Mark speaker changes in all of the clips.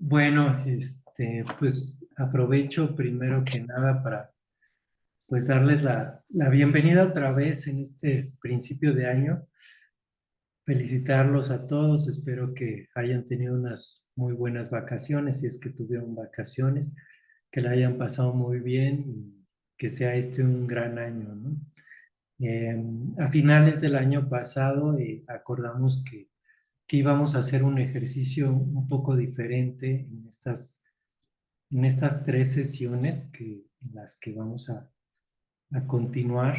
Speaker 1: Bueno, pues aprovecho primero que nada para pues darles la bienvenida otra vez en este principio de año. Felicitarlos a todos, espero que hayan tenido unas muy buenas vacaciones, si es que tuvieron vacaciones, que la hayan pasado muy bien y que sea este un gran año, ¿no? Eh, a finales del año pasado acordamos que íbamos a hacer un ejercicio un poco diferente en estas 3 sesiones en las que vamos a continuar.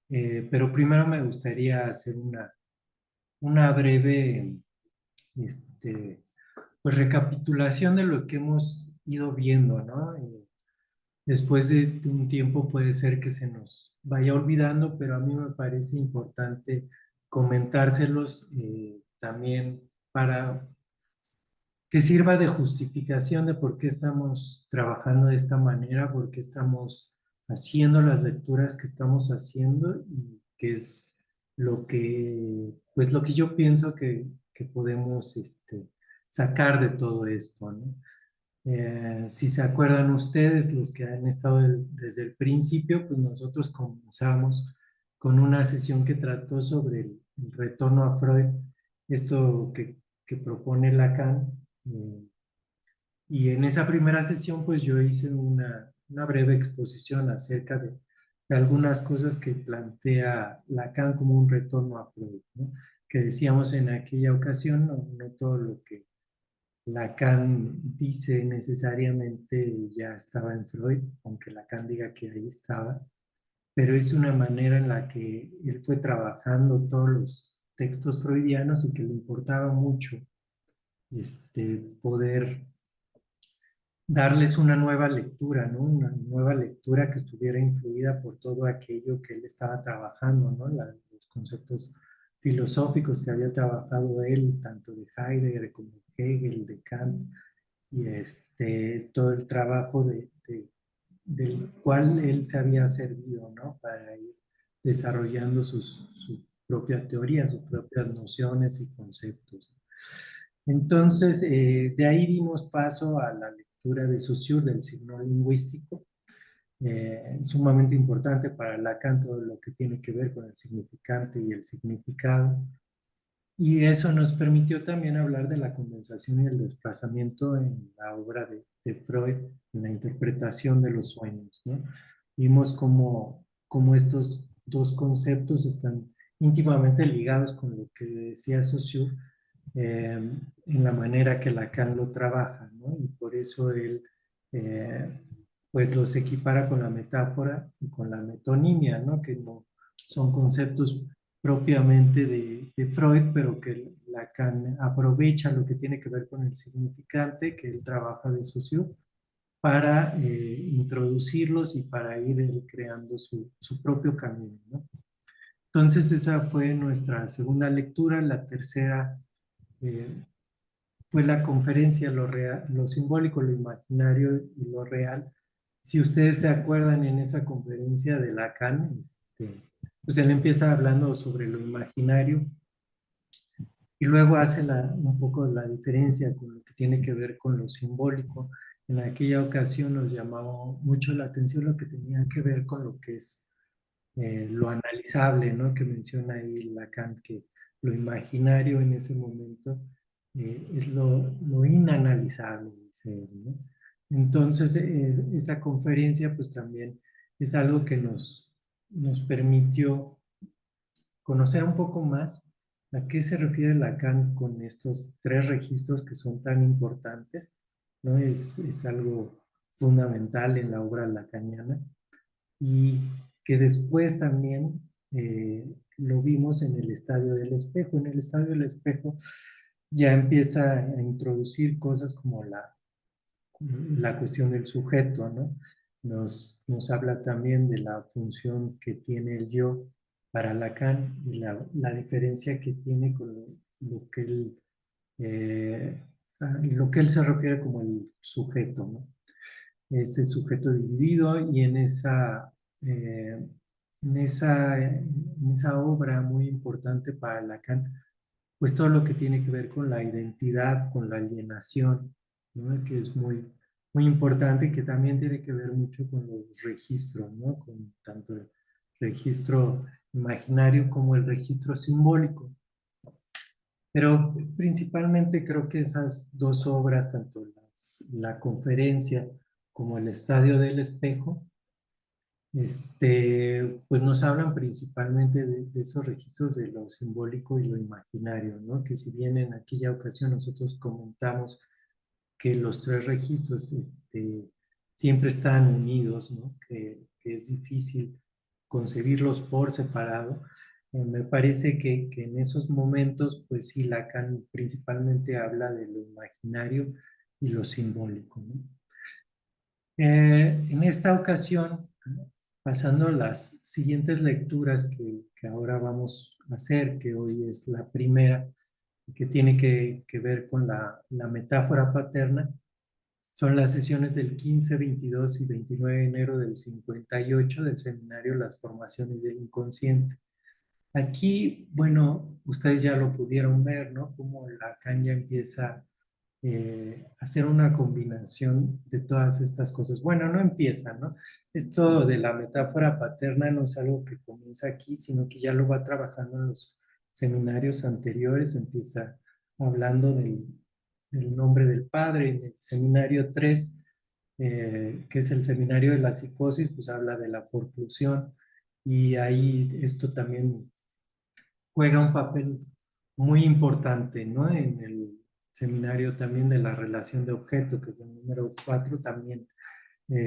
Speaker 1: Pero primero me gustaría hacer una breve pues, recapitulación de lo que hemos ido viendo, ¿no? Después de un tiempo puede ser que se nos vaya olvidando, pero a mí me parece importante comentárselos también para que sirva de justificación de por qué estamos trabajando de esta manera, por qué estamos haciendo las lecturas que estamos haciendo y qué es pues lo que yo pienso que podemos sacar de todo esto, ¿no? Si se acuerdan ustedes, los que han estado desde el principio, pues nosotros comenzamos con una sesión que trató sobre el retorno a Freud, esto que propone Lacan. eh, y en esa primera sesión, pues yo hice una breve exposición acerca de algunas cosas que plantea Lacan como un retorno a Freud, ¿no? Que decíamos en aquella ocasión, no todo lo que Lacan dice necesariamente ya estaba en Freud, aunque Lacan diga que ahí estaba, pero es una manera en la que él fue trabajando todos los textos freudianos y que le importaba mucho poder darles una nueva lectura, ¿no? Una nueva lectura que estuviera influida por todo aquello que él estaba trabajando, ¿no? Los conceptos filosóficos que había trabajado él, tanto de Heidegger como de Hegel, de Kant, y todo el trabajo del cual él se había servido, ¿no? Para ir desarrollando su propia teoría, sus propias nociones y conceptos. Entonces, de ahí dimos paso a la lectura de Saussure del signo lingüístico, sumamente importante para Lacan todo lo que tiene que ver con el significante y el significado. Y eso nos permitió también hablar de la condensación y el desplazamiento en la obra de Freud, en la interpretación de los sueños, ¿no? Vimos cómo estos dos conceptos están íntimamente ligados con lo que decía Saussure, en la manera que Lacan lo trabaja, ¿no? Y por eso él eh, pues los equipara con la metáfora y con la metonimia, ¿no? Que no son conceptos propiamente de Freud, pero que Lacan aprovecha lo que tiene que ver con el significante que él trabaja de Saussure para introducirlos y para ir él creando su propio camino, ¿no? Entonces esa fue nuestra segunda lectura. La tercera eh, fue la conferencia lo simbólico, lo imaginario y lo real. Si ustedes se acuerdan en esa conferencia de Lacan, pues él empieza hablando sobre lo imaginario y luego hace un poco la diferencia con lo que tiene que ver con lo simbólico. En aquella ocasión nos llamaba mucho la atención lo que tenía que ver con lo que es lo analizable, ¿no? Que menciona ahí Lacan, que lo imaginario en ese momento es lo inanalizable, dice él, ¿no? Entonces, esa conferencia pues también es algo que nos permitió conocer un poco más a qué se refiere Lacan con estos 3 registros que son tan importantes, ¿no? Es algo fundamental en la obra lacaniana y que después también lo vimos en el Estadio del Espejo. En el Estadio del Espejo ya empieza a introducir cosas como la cuestión del sujeto, ¿no? Nos habla también de la función que tiene el yo para Lacan y la diferencia que tiene con eh, lo que él se refiere como el sujeto, ¿no? Ese sujeto dividido y eh, en esa obra muy importante para Lacan, pues todo lo que tiene que ver con la identidad, con la alienación, ¿no? Que es muy importante y que también tiene que ver mucho con los registros, ¿no? Con tanto el registro imaginario como el registro simbólico. Pero principalmente creo que esas dos obras, tanto la conferencia como el Estadio del Espejo, pues nos hablan principalmente de esos registros de lo simbólico y lo imaginario, ¿no? Que si bien en aquella ocasión nosotros comentamos que los tres registros siempre están unidos, ¿no? Que es difícil concebirlos por separado. Me parece que en esos momentos, pues sí, Lacan principalmente habla de lo imaginario y lo simbólico, ¿no? En esta ocasión, pasando a las siguientes lecturas que ahora vamos a hacer, que hoy es la primera, que tiene que ver con la metáfora paterna, son las sesiones del 15, 22 y 29 de enero del 58 del seminario Las formaciones del inconsciente. Aquí, bueno, ustedes ya lo pudieron ver, ¿no? Como Lacan ya empieza hacer una combinación de todas estas cosas. Bueno, no empieza, ¿no? Esto de la metáfora paterna no es algo que comienza aquí, sino que ya lo va trabajando en los seminarios anteriores. Empieza hablando del nombre del padre. En el seminario 3, que es el seminario de la psicosis, pues habla de la forclusión. Y ahí esto también juega un papel muy importante, ¿no? En el seminario también de la relación de objeto, que es el número 4, también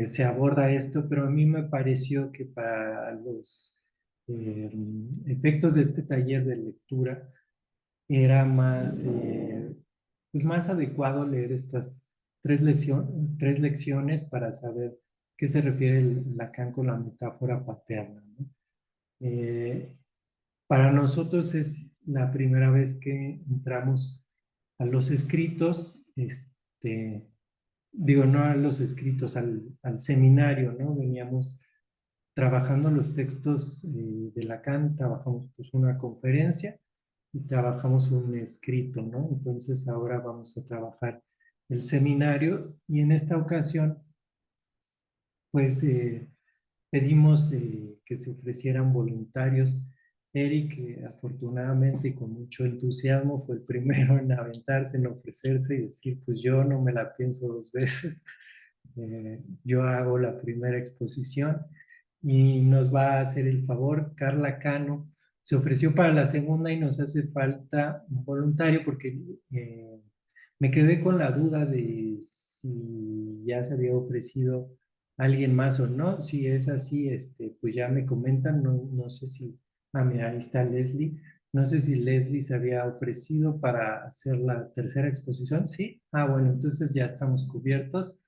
Speaker 1: se aborda esto, pero a mí me pareció que para los eh, efectos de este taller de lectura era pues más adecuado leer estas tres lecciones para saber qué se refiere Lacan con la metáfora paterna, ¿no? Eh, para nosotros es la primera vez que entramos a los escritos, digo, no a los escritos, al seminario, ¿no? Veníamos trabajando los textos de Lacan, trabajamos pues una conferencia y trabajamos un escrito, ¿no? Entonces ahora vamos a trabajar el seminario y en esta ocasión, pues pedimos que se ofrecieran voluntarios. Eric, afortunadamente y con mucho entusiasmo, fue el primero en aventarse, en ofrecerse y decir, pues yo no me la pienso dos veces, yo hago la primera exposición y nos va a hacer el favor. Carla Cano se ofreció para la segunda y nos hace falta un voluntario porque me quedé con la duda de si ya se había ofrecido alguien más o no. Si es así, pues ya me comentan, no sé si, mira, ahí está Leslie. No sé si Leslie se había ofrecido para hacer la tercera exposición. Sí, bueno, entonces ya estamos cubiertos.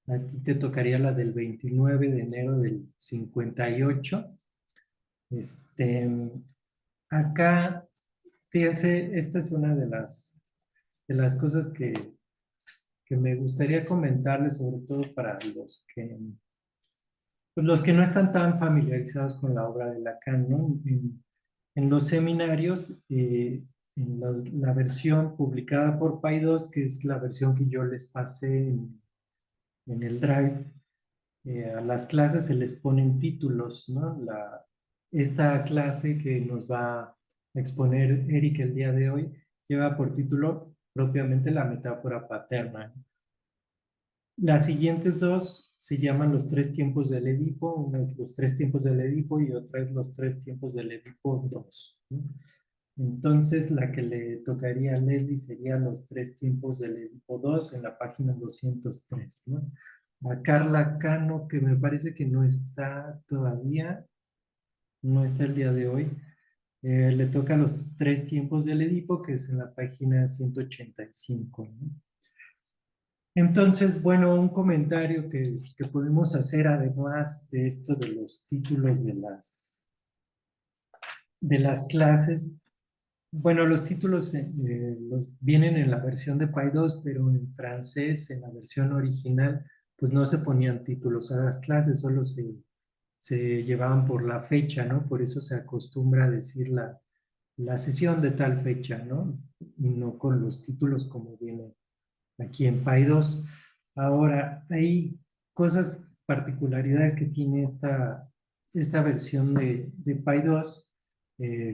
Speaker 1: A ti te tocaría la del 29 de enero del 58. Este, acá, fíjense, esta es una de las cosas que me gustaría comentarles, sobre todo para pues los que no están tan familiarizados con la obra de Lacan, ¿no? En los seminarios, la versión publicada por Paidós, que es la versión que yo les pasé en el Drive, a las clases se les ponen títulos, ¿no? Esta clase que nos va a exponer Eric el día de hoy lleva por título propiamente la metáfora paterna. Las siguientes dos se llaman los tres tiempos del Edipo, una es los tres tiempos del Edipo y otra es los tres tiempos del Edipo 2, ¿no? Entonces, la que le tocaría a Leslie sería los tres tiempos del Edipo 2 en la página 203, ¿no? A Carla Cano, que me parece que no está todavía, no está el día de hoy, le toca los tres tiempos del Edipo, que es en la página 185, ¿no? Entonces, bueno, un comentario que podemos hacer además de esto de los títulos de las clases. Bueno, los títulos vienen en la versión de Paidós, pero en francés, en la versión original, pues no se ponían títulos a las clases, solo se llevaban por la fecha, ¿no? Por eso se acostumbra a decir la sesión de tal fecha, ¿no? Y no con los títulos como viene aquí en PAI 2. Ahora, hay cosas, particularidades que tiene esta versión de PAI 2.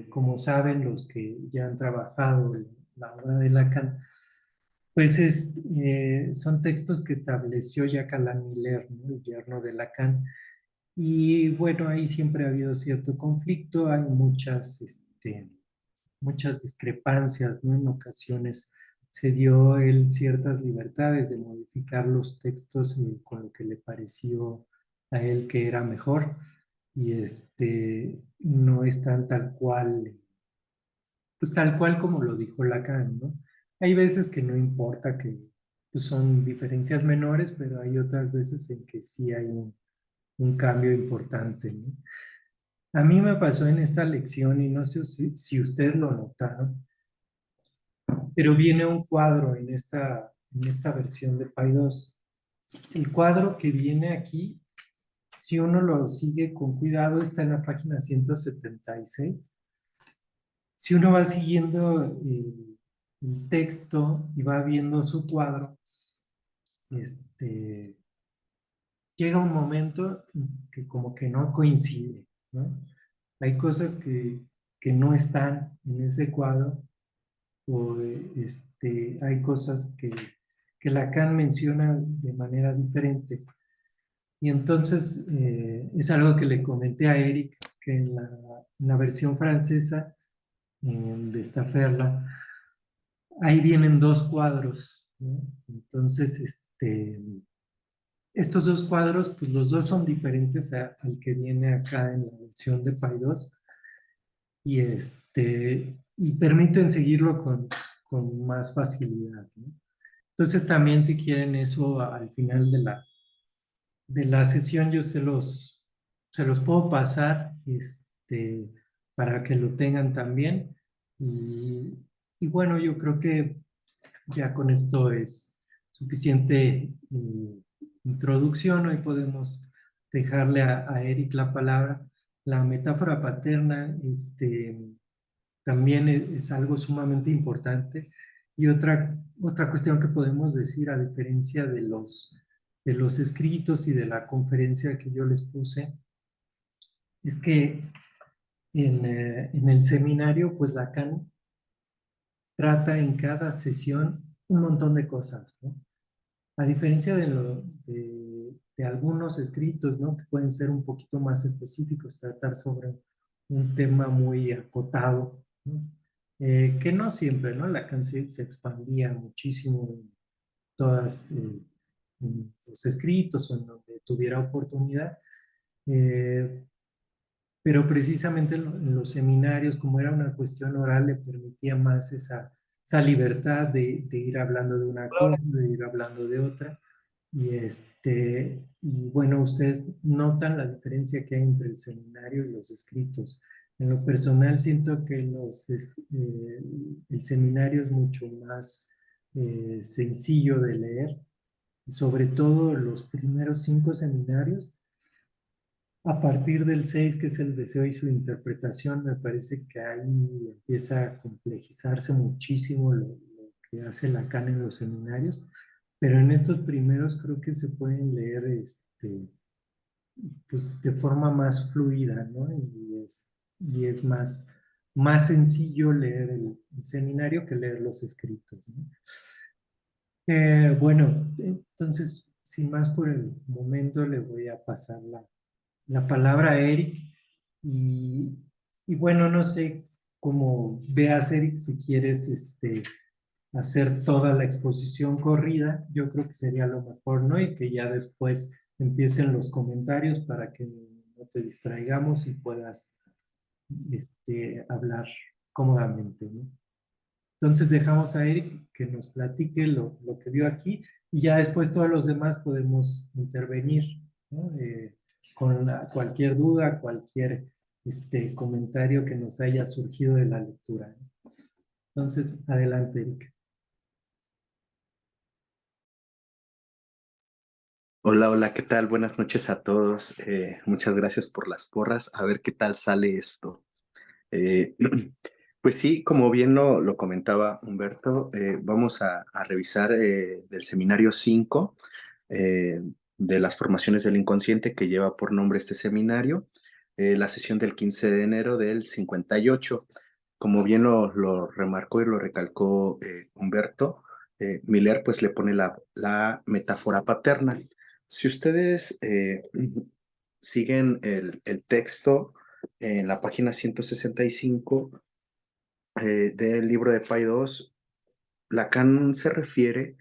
Speaker 1: Como saben los que ya han trabajado en la obra de Lacan, pues son textos que estableció Jacques Alain Miller, ¿no? El yerno de Lacan. Y bueno, ahí siempre ha habido cierto conflicto, hay muchas discrepancias, ¿no? En ocasiones se dio él ciertas libertades de modificar los textos con lo que le pareció a él que era mejor, y no están tal cual, pues tal cual como lo dijo Lacan, ¿no? Hay veces que no importa, que pues, son diferencias menores, pero hay otras veces en que sí hay un cambio importante, ¿no? A mí me pasó en esta lección, y no sé si ustedes lo notaron, pero viene un cuadro en esta versión de PAI 2. El cuadro que viene aquí, si uno lo sigue con cuidado, está en la página 176. Si uno va siguiendo el texto y va viendo su cuadro, este, llega un momento en que como que no coincide, ¿no? Hay cosas que no están en ese cuadro, o hay cosas que Lacan menciona de manera diferente. Y entonces es algo que le comenté a Eric, que en la versión francesa de Staffordla, ahí vienen dos cuadros, ¿no? Entonces, estos dos cuadros, pues los dos son diferentes al que viene acá en la versión de PAI 2, y permiten seguirlo con más facilidad, ¿no? Entonces también, si quieren eso al final de la sesión, yo se los puedo pasar, para que lo tengan también. Y bueno, yo creo que ya con esto es suficiente introducción. Hoy podemos dejarle a Eric la palabra. La metáfora paterna, también es algo sumamente importante. Y otra cuestión que podemos decir, a diferencia de los escritos y de la conferencia que yo les puse, es que en el seminario, pues Lacan trata en cada sesión un montón de cosas, ¿no? A diferencia de algunos escritos, ¿no? Que pueden ser un poquito más específicos, tratar sobre un tema muy acotado, ¿no? Que no siempre, ¿no? Lacan se expandía muchísimo en todas en los escritos o en donde tuviera oportunidad. eh, pero precisamente en los seminarios, como era una cuestión oral, le permitía más esa libertad de ir hablando de una cosa, de ir hablando de otra. Y bueno, ustedes notan la diferencia que hay entre el seminario y los escritos. En lo personal, siento que el seminario es mucho más sencillo de leer, sobre todo los primeros 5 seminarios. A partir del 6, que es el deseo y su interpretación, me parece que ahí empieza a complejizarse muchísimo lo que hace Lacan en los seminarios, pero en estos primeros creo que se pueden leer pues, de forma más fluida, ¿no? Y es más sencillo leer el seminario que leer los escritos, ¿no? Bueno, entonces, sin más por el momento, le voy a pasar la palabra a Eric. Y, y bueno, no sé cómo veas, Eric, si quieres hacer toda la exposición corrida. Yo creo que sería lo mejor, ¿no? Y que ya después empiecen los comentarios para que no te distraigamos y puedas hablar cómodamente, ¿no? Entonces dejamos a Eric que nos platique lo que vio aquí, y ya después todos los demás podemos intervenir, ¿no? Con cualquier duda, cualquier comentario que nos haya surgido de la lectura, ¿no? Entonces, adelante, Eric.
Speaker 2: Hola, hola, ¿qué tal? Buenas noches a todos. Muchas gracias por las porras. A ver qué tal sale esto. Eh, Pues sí, como bien lo comentaba Humberto, vamos a revisar del seminario 5 eh, de las formaciones del inconsciente que lleva por nombre este seminario, la sesión del 15 de enero del 58. Como bien lo remarcó y lo recalcó Humberto, Miller pues le pone la metáfora paterna. Si ustedes siguen el texto en la página 165 del libro de Paidós, Lacan se refiere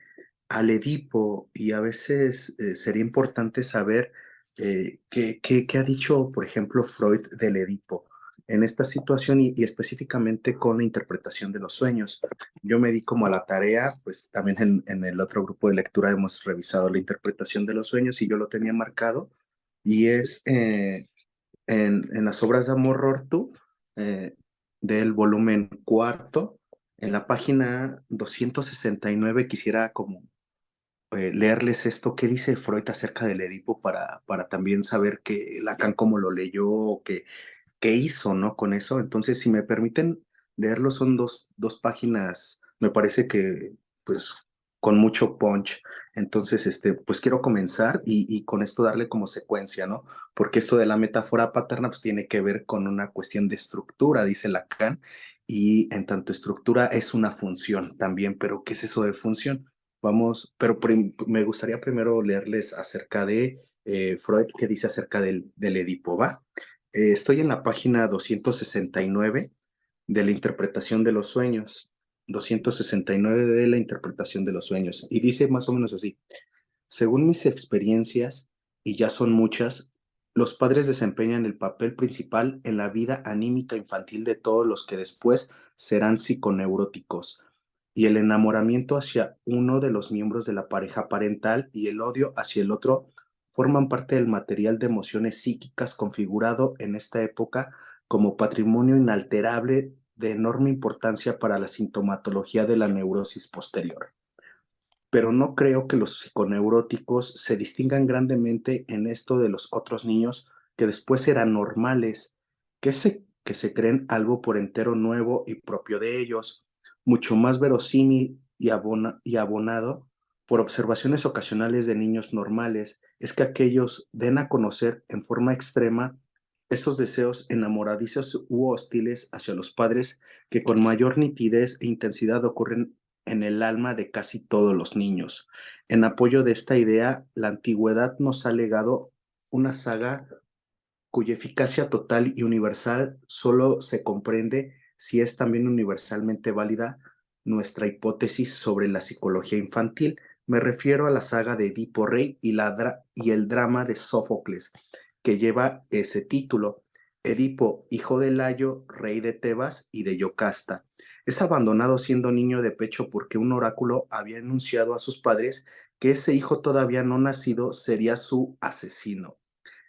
Speaker 2: al Edipo y a veces sería importante saber qué ha dicho, por ejemplo, Freud del Edipo en esta situación y específicamente con la interpretación de los sueños. Yo me di como a la tarea, pues también en el otro grupo de lectura hemos revisado la interpretación de los sueños y yo lo tenía marcado y es en las obras de Amor Rortu eh, del volumen cuarto, en la página 269 quisiera como leerles esto, qué dice Freud acerca del Edipo para también saber que Lacan cómo lo leyó, o qué hizo, ¿no? Con eso. Entonces, si me permiten leerlo, son dos páginas, me parece que, pues, con mucho punch. Entonces, pues quiero comenzar y con esto darle como secuencia, ¿no? Porque esto de la metáfora paterna, pues, tiene que ver con una cuestión de estructura, dice Lacan, y en tanto estructura es una función también, pero ¿qué es eso de función? Vamos, pero me gustaría primero leerles acerca de Freud, que dice acerca del Edipo, ¿va? Estoy en la página 269 de la interpretación de los sueños. 269 de la interpretación de los sueños. Y dice más o menos así. Según mis experiencias, y ya son muchas, los padres desempeñan el papel principal en la vida anímica infantil de todos los que después serán psiconeuróticos. Y el enamoramiento hacia uno de los miembros de la pareja parental y el odio hacia el otro forman parte del material de emociones psíquicas configurado en esta época como patrimonio inalterable de enorme importancia para la sintomatología de la neurosis posterior. Pero no creo que los psiconeuróticos se distingan grandemente en esto de los otros niños que después serán normales, que se creen algo por entero nuevo y propio de ellos, mucho más verosímil y abonado por observaciones ocasionales de niños normales, es que aquellos den a conocer en forma extrema esos deseos enamoradizos u hostiles hacia los padres que con mayor nitidez e intensidad ocurren en el alma de casi todos los niños. En apoyo de esta idea, la antigüedad nos ha legado una saga cuya eficacia total y universal solo se comprende si es también universalmente válida nuestra hipótesis sobre la psicología infantil. Me refiero a la saga de Edipo Rey y el drama de Sófocles, que lleva ese título. Edipo, hijo de Layo, rey de Tebas y de Yocasta, es abandonado siendo niño de pecho porque un oráculo había anunciado a sus padres que ese hijo todavía no nacido sería su asesino.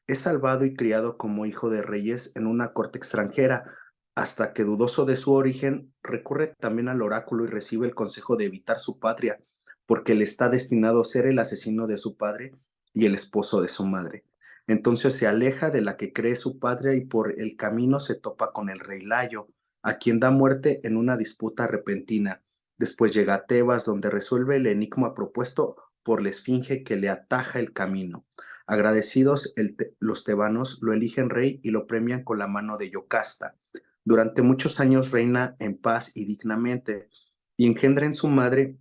Speaker 2: Es salvado y criado como hijo de reyes en una corte extranjera, hasta que, dudoso de su origen, recurre también al oráculo y recibe el consejo de evitar su patria, porque le está destinado a ser el asesino de su padre y el esposo de su madre. Entonces se aleja de la que cree su padre y por el camino se topa con el rey Layo, a quien da muerte en una disputa repentina. Después llega a Tebas, donde resuelve el enigma propuesto por la esfinge que le ataja el camino. Agradecidos, los tebanos lo eligen rey y lo premian con la mano de Yocasta. Durante muchos años reina en paz y dignamente, y engendra en su madre,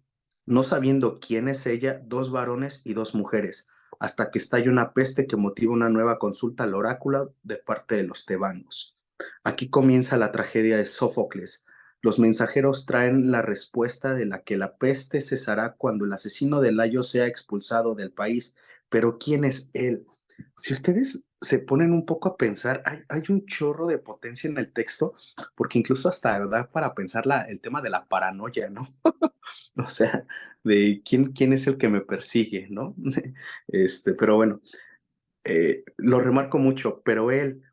Speaker 2: no sabiendo quién es ella, dos varones y dos mujeres, hasta que estalla una peste que motiva una nueva consulta al oráculo de parte de los tebanos. Aquí comienza la tragedia de Sófocles. Los mensajeros traen la respuesta de la que la peste cesará cuando el asesino de Layo sea expulsado del país. Pero ¿quién es él? Si ustedes se ponen un poco a pensar, hay un chorro de potencia en el texto, porque incluso hasta da para pensar el tema de la paranoia, ¿no? O sea, de quién es el que me persigue, ¿no? Pero bueno, lo remarco mucho, pero él,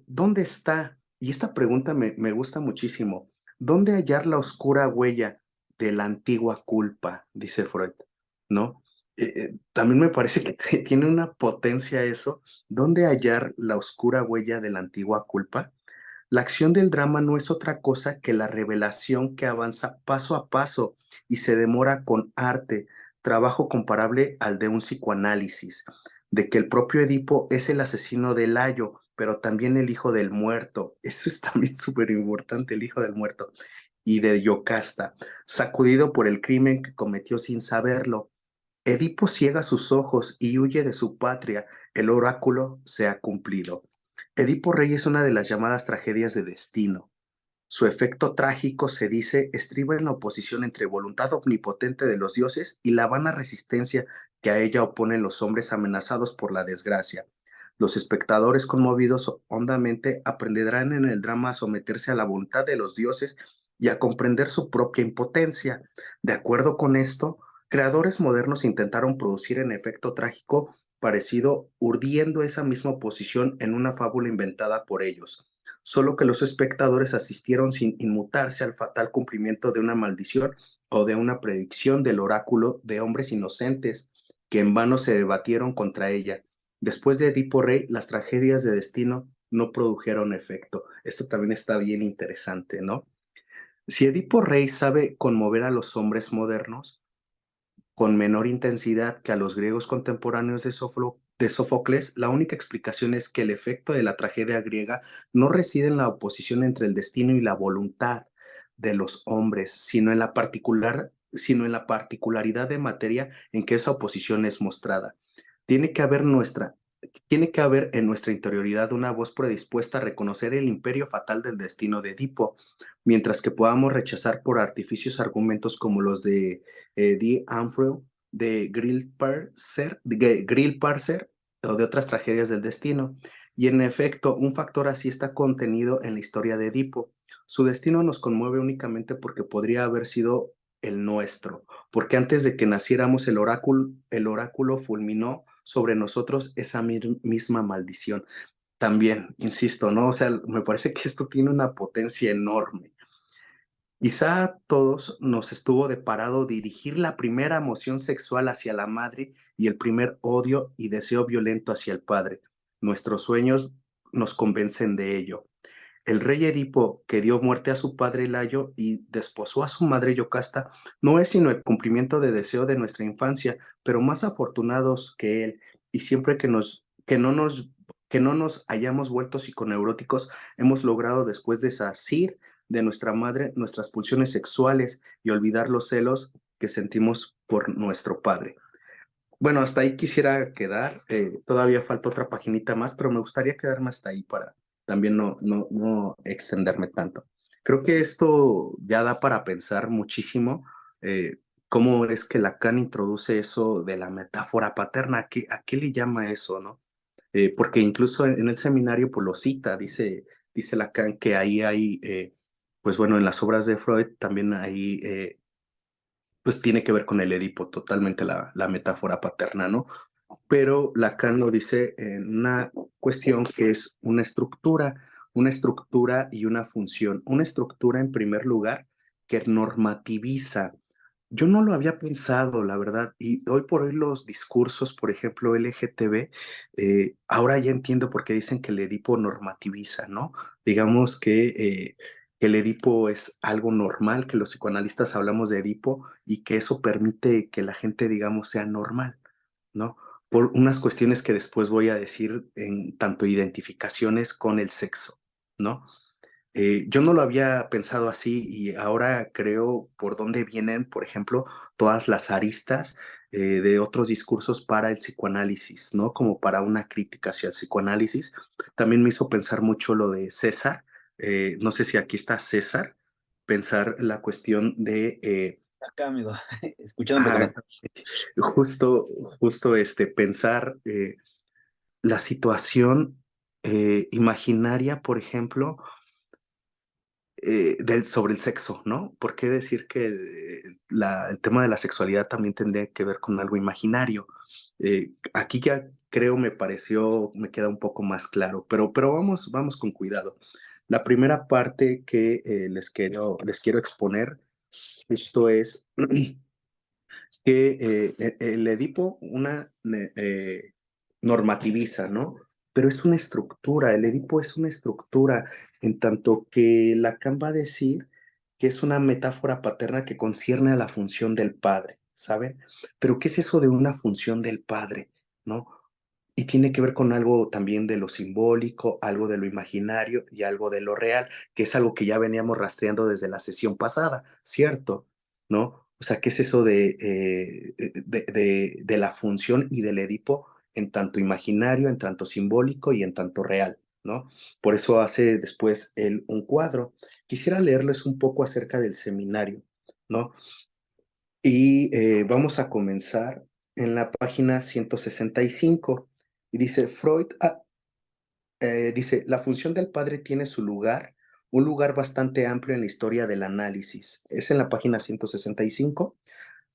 Speaker 2: ¿dónde está? Y esta pregunta me gusta muchísimo. ¿Dónde hallar la oscura huella de la antigua culpa? Dice Freud, ¿no? También me parece que tiene una potencia eso. ¿Dónde hallar la oscura huella de la antigua culpa? La acción del drama no es otra cosa que la revelación que avanza paso a paso y se demora con arte, trabajo comparable al de un psicoanálisis, de que el propio Edipo es el asesino de Layo, pero también el hijo del muerto. Eso es también súper importante, el hijo del muerto. Y de Yocasta, sacudido por el crimen que cometió sin saberlo. Edipo ciega sus ojos y huye de su patria. El oráculo se ha cumplido. Edipo Rey es una de las llamadas tragedias de destino. Su efecto trágico, se dice, estriba en la oposición entre voluntad omnipotente de los dioses y la vana resistencia que a ella oponen los hombres amenazados por la desgracia. Los espectadores conmovidos hondamente aprenderán en el drama a someterse a la voluntad de los dioses y a comprender su propia impotencia. De acuerdo con esto, creadores modernos intentaron producir en efecto trágico parecido, urdiendo esa misma oposición en una fábula inventada por ellos, solo que los espectadores asistieron sin inmutarse al fatal cumplimiento de una maldición o de una predicción del oráculo de hombres inocentes que en vano se debatieron contra ella. Después de Edipo Rey, las tragedias de destino no produjeron efecto. Esto también está bien interesante, ¿no? Si Edipo Rey sabe conmover a los hombres modernos, con menor intensidad que a los griegos contemporáneos de Sófocles, la única explicación es que el efecto de la tragedia griega no reside en la oposición entre el destino y la voluntad de los hombres, sino en la particularidad de materia en que esa oposición es mostrada. Tiene que haber nuestra Tiene que haber en nuestra interioridad una voz predispuesta a reconocer el imperio fatal del destino de Edipo, mientras que podamos rechazar por artificios argumentos como los de The Anfield, Grill Parser o de otras tragedias del destino. Y en efecto, un factor así está contenido en la historia de Edipo. Su destino nos conmueve únicamente porque podría haber sido el nuestro, porque antes de que naciéramos el oráculo fulminó sobre nosotros esa misma maldición. También, insisto, ¿no? O sea, me parece que esto tiene una potencia enorme. Quizá a todos nos estuvo deparado dirigir la primera emoción sexual hacia la madre y el primer odio y deseo violento hacia el padre. Nuestros sueños nos convencen de ello. El rey Edipo, que dio muerte a su padre Layo y desposó a su madre Yocasta, no es sino el cumplimiento de deseo de nuestra infancia, pero más afortunados que él, y siempre que no nos hayamos vuelto psiconeuróticos, hemos logrado después de sacir de nuestra madre nuestras pulsiones sexuales y olvidar los celos que sentimos por nuestro padre. Bueno, hasta ahí quisiera quedar. Todavía falta otra paginita más, pero me gustaría quedarme hasta ahí para también no extenderme tanto. Creo que esto ya da para pensar muchísimo cómo es que Lacan introduce eso de la metáfora paterna. A qué le llama eso, no? Porque incluso en el seminario pues lo cita, dice Lacan que ahí hay, pues bueno, en las obras de Freud también hay pues tiene que ver con el Edipo, totalmente la metáfora paterna, ¿no? Pero Lacan lo dice en una cuestión que es una estructura y una función. Una estructura, en primer lugar, que normativiza. Yo no lo había pensado, la verdad, y hoy por hoy los discursos, por ejemplo, LGTB, ahora ya entiendo por qué dicen que el Edipo normativiza, ¿no? Digamos que el Edipo es algo normal, que los psicoanalistas hablamos de Edipo y que eso permite que la gente, digamos, sea normal, ¿no? Por unas cuestiones que después voy a decir en tanto identificaciones con el sexo, ¿no? Yo no lo había pensado así y ahora creo por dónde vienen, por ejemplo, todas las aristas de otros discursos para el psicoanálisis, ¿no? Como para una crítica hacia el psicoanálisis. También me hizo pensar mucho lo de César. No sé si aquí está César, pensar la cuestión de
Speaker 3: Acá, amigo, escuchándote con
Speaker 2: ah,
Speaker 3: atención.
Speaker 2: justo, justo pensar la situación imaginaria, por ejemplo, sobre el sexo, ¿no? ¿Por qué decir que el tema de la sexualidad también tendría que ver con algo imaginario? Aquí ya creo me queda un poco más claro, pero vamos con cuidado. La primera parte que les quiero exponer, esto es que el Edipo normativiza, ¿no? pero es una estructura, el Edipo es una estructura, en tanto que Lacan va a decir que es una metáfora paterna que concierne a la función del padre, ¿saben? Pero ¿qué es eso de una función del padre, no? Y tiene que ver con algo también de lo simbólico, algo de lo imaginario y algo de lo real, que es algo que ya veníamos rastreando desde la sesión pasada, ¿cierto? ¿No? O sea, ¿qué es eso de la función y del Edipo en tanto imaginario, en tanto simbólico y en tanto real, ¿no? Por eso hace después él un cuadro. Quisiera leerles un poco acerca del seminario, ¿no? Y vamos a comenzar en la página 165. Y dice, Freud dice, la función del padre tiene su lugar, un lugar bastante amplio en la historia del análisis. Es en la página 165.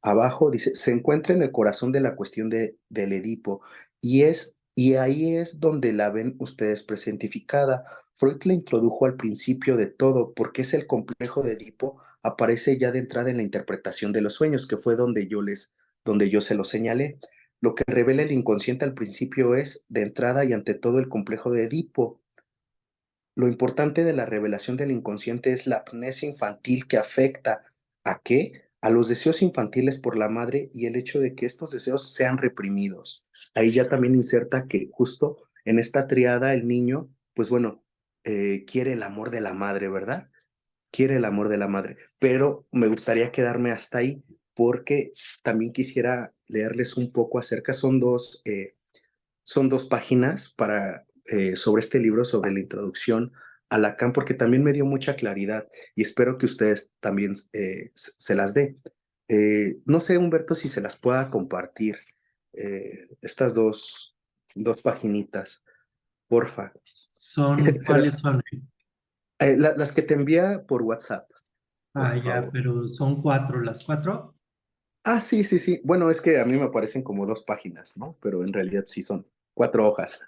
Speaker 2: Abajo dice, se encuentra en el corazón de la cuestión del Edipo y ahí es donde la ven ustedes presentificada. Freud la introdujo al principio de todo porque es el complejo de Edipo, aparece ya de entrada en la interpretación de los sueños, que fue donde yo se lo señalé. Lo que revela el inconsciente al principio es, de entrada y ante todo, el complejo de Edipo. Lo importante de la revelación del inconsciente es la amnesia infantil que afecta ¿a qué? A los deseos infantiles por la madre y el hecho de que estos deseos sean reprimidos. Ahí ya también inserta que justo en esta triada el niño, pues bueno, quiere el amor de la madre, ¿verdad? Quiere el amor de la madre, pero me gustaría quedarme hasta ahí porque también quisiera leerles un poco acerca, son dos páginas sobre este libro, sobre la introducción a Lacan, porque también me dio mucha claridad y espero que ustedes también se las dé. No sé, Humberto, si se las pueda compartir, estas dos paginitas, porfa. Se las-
Speaker 1: ¿Cuáles son?
Speaker 2: las que te envía por WhatsApp, por
Speaker 1: Ah, ya,
Speaker 2: favor.
Speaker 1: pero son cuatro, las cuatro.
Speaker 2: Ah, sí, sí, sí. Bueno, es que a mí me parecen como dos páginas, ¿no? Pero en realidad sí son 4 hojas.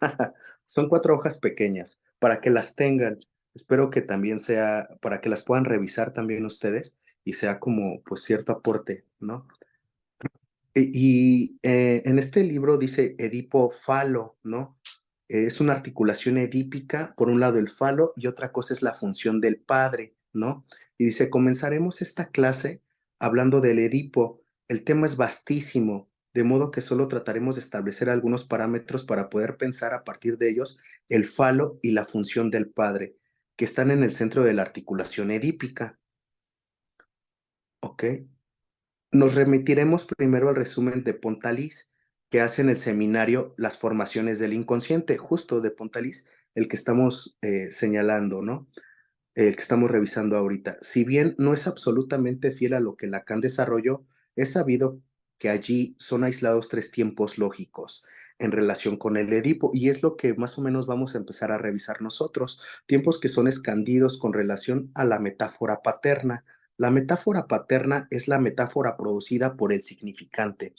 Speaker 2: Son 4 hojas pequeñas para que las tengan. Espero que también sea, para que las puedan revisar también ustedes y sea como, pues, cierto aporte, ¿no? En este libro dice Edipo falo, ¿no? Es una articulación edípica, por un lado el falo y otra cosa es la función del padre, ¿no? Y dice, comenzaremos esta clase hablando del Edipo. El tema es vastísimo, de modo que solo trataremos de establecer algunos parámetros para poder pensar a partir de ellos el falo y la función del padre, que están en el centro de la articulación edípica, ¿ok? Nos remitiremos primero al resumen de Pontalís, que hace en el seminario Las formaciones del inconsciente, justo de Pontalís, el que estamos señalando, ¿no? El que estamos revisando ahorita. Si bien no es absolutamente fiel a lo que Lacan desarrolló, es sabido que allí son aislados 3 tiempos lógicos en relación con el Edipo, y es lo que más o menos vamos a empezar a revisar nosotros, tiempos que son escandidos con relación a la metáfora paterna. La metáfora paterna es la metáfora producida por el significante.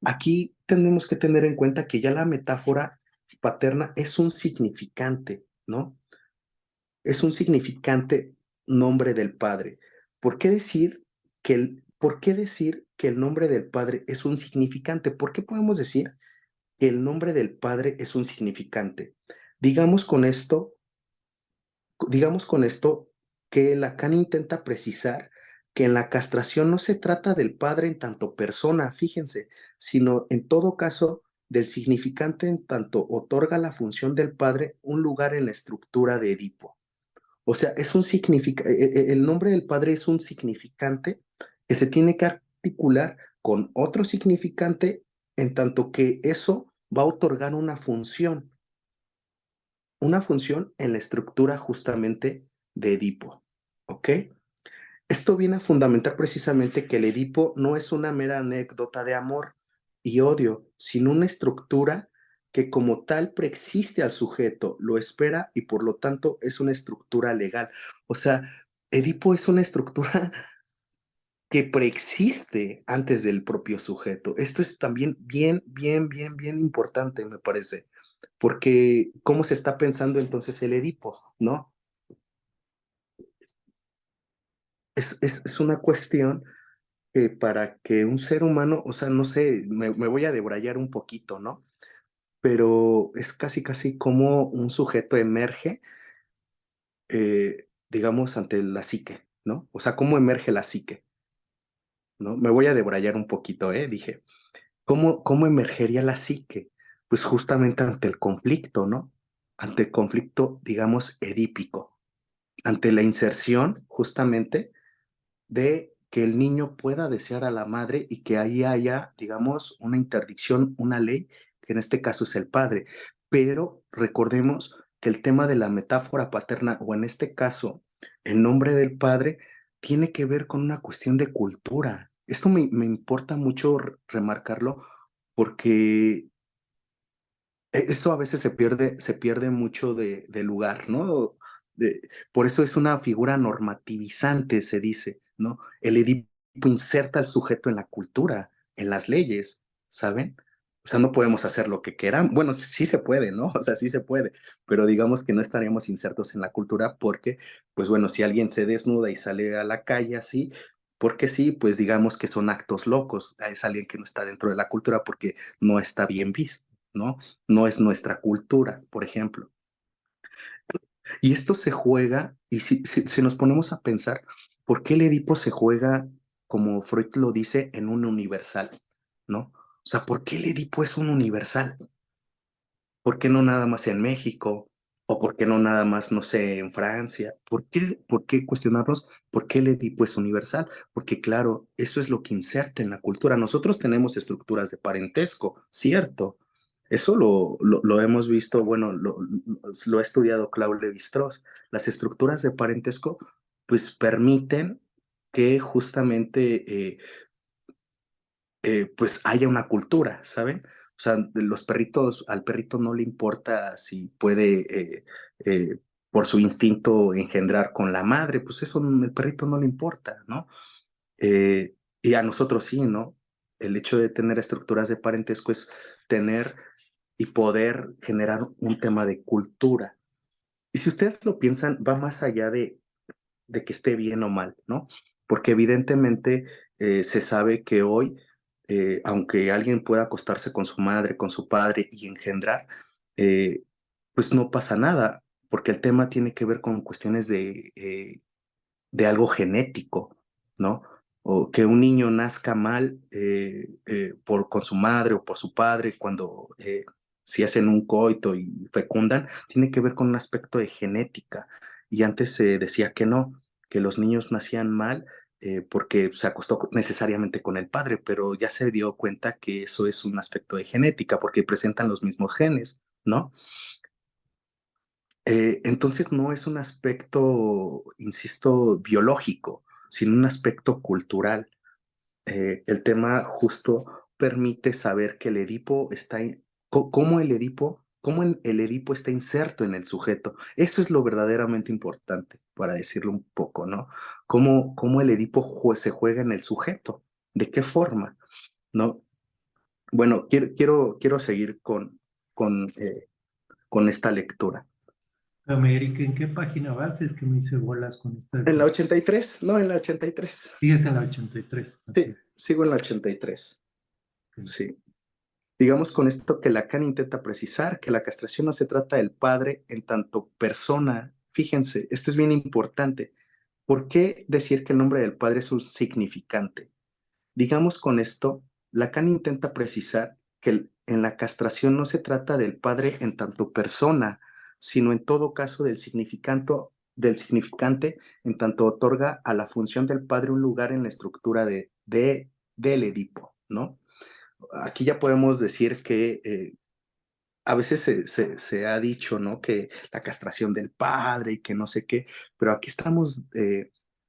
Speaker 2: Aquí tenemos que tener en cuenta que ya la metáfora paterna es un significante, ¿no? Es un significante nombre del Padre. ¿Por qué decir que el nombre del Padre es un significante? ¿Por qué podemos decir que el nombre del Padre es un significante? Digamos con esto, digamos con esto que Lacan intenta precisar que en la castración no se trata del Padre en tanto persona, fíjense, sino en todo caso del significante en tanto otorga la función del Padre un lugar en la estructura de Edipo. O sea, el nombre del Padre es un significante que se tiene que articular con otro significante en tanto que eso va a otorgar una función en la estructura justamente de Edipo. ¿Ok? Esto viene a fundamentar precisamente que el Edipo no es una mera anécdota de amor y odio, sino una estructura que como tal preexiste al sujeto, lo espera y por lo tanto es una estructura legal. O sea, Edipo es una estructura que preexiste antes del propio sujeto. Esto es también bien, bien, bien, bien importante, me parece, porque ¿cómo se está pensando entonces el Edipo, no? Es una cuestión para que un ser humano, o sea, no sé, me voy a debrayar un poquito, ¿no? pero es casi como un sujeto emerge, digamos, ante la psique, ¿no? O sea, ¿cómo emerge la psique? ¿No? Me voy a debrayar un poquito, dije, ¿cómo emergería la psique? Pues justamente ante el conflicto, ¿no? Ante el conflicto, digamos, edípico, ante la inserción justamente de que el niño pueda desear a la madre y que ahí haya, digamos, una interdicción, una ley, que en este caso es el padre. Pero recordemos que el tema de la metáfora paterna, o en este caso, el nombre del padre, tiene que ver con una cuestión de cultura. Esto me importa mucho remarcarlo porque eso a veces se pierde mucho de lugar, ¿no? Por eso es una figura normativizante, se dice, ¿no? El Edipo inserta al sujeto en la cultura, en las leyes, ¿saben? O sea, no podemos hacer lo que queramos. Bueno, sí se puede, ¿no? O sea, sí se puede, pero digamos que no estaríamos insertos en la cultura porque, pues bueno, si alguien se desnuda y sale a la calle así, porque sí, pues digamos que son actos locos. Es alguien que no está dentro de la cultura porque no está bien visto, ¿no? No es nuestra cultura, por ejemplo. Y esto se juega, y si nos ponemos a pensar, ¿por qué el Edipo se juega, como Freud lo dice, en un universal? ¿No? O sea, ¿por qué el Edipo es un universal? ¿Por qué no nada más en México? ¿O por qué no nada más, no sé, en Francia? Por qué cuestionarnos por qué el Edipo es universal? Porque claro, eso es lo que inserta en la cultura. Nosotros tenemos estructuras de parentesco, ¿cierto? Eso lo hemos visto, bueno, lo ha estudiado Claude Lévi-Strauss. Las estructuras de parentesco, pues permiten que justamente pues haya una cultura, ¿saben? O sea, los perritos, al perrito no le importa si puede, por su instinto, engendrar con la madre, pues eso el perrito no le importa, ¿no? Y a nosotros sí, ¿no? El hecho de tener estructuras de parentesco es tener y poder generar un tema de cultura. Y si ustedes lo piensan, va más allá de que esté bien o mal, ¿no? Porque evidentemente se sabe que hoy, aunque alguien pueda acostarse con su madre, con su padre y engendrar, eh, pues no pasa nada, porque el tema tiene que ver con cuestiones de algo genético, ¿no? O que un niño nazca mal con su madre o por su padre cuando si hacen un coito y fecundan, tiene que ver con un aspecto de genética. Y antes se decía que no, que los niños nacían mal porque se acostó necesariamente con el padre, pero ya se dio cuenta que eso es un aspecto de genética porque presentan los mismos genes, ¿no? Entonces no es un aspecto, insisto, biológico, sino un aspecto cultural. El tema justo permite saber que el Edipo está, cómo el Edipo está inserto en el sujeto. Eso es lo verdaderamente importante, para decirlo un poco, ¿no? Cómo el Edipo se juega en el sujeto, de qué forma, ¿no? Bueno, quiero seguir con esta lectura.
Speaker 1: América, ¿en qué página vas? Es que me hice bolas con esta
Speaker 2: En la
Speaker 1: de...
Speaker 2: 83, no, en la 83.
Speaker 1: Sigues en la 83. Ok,
Speaker 2: Sí, sigo en la 83.
Speaker 1: ok.
Speaker 2: Sí. Digamos con esto que Lacan intenta precisar que la castración no se trata del padre en tanto persona. Fíjense, esto es bien importante. ¿Por qué decir que el nombre del padre es un significante? Digamos con esto, Lacan intenta precisar que en la castración no se trata del padre en tanto persona, sino en todo caso del significante en tanto otorga a la función del padre un lugar en la estructura del Edipo, ¿no? Aquí ya podemos decir que a veces se ha dicho, ¿no? Que la castración del padre y que no sé qué, pero aquí estamos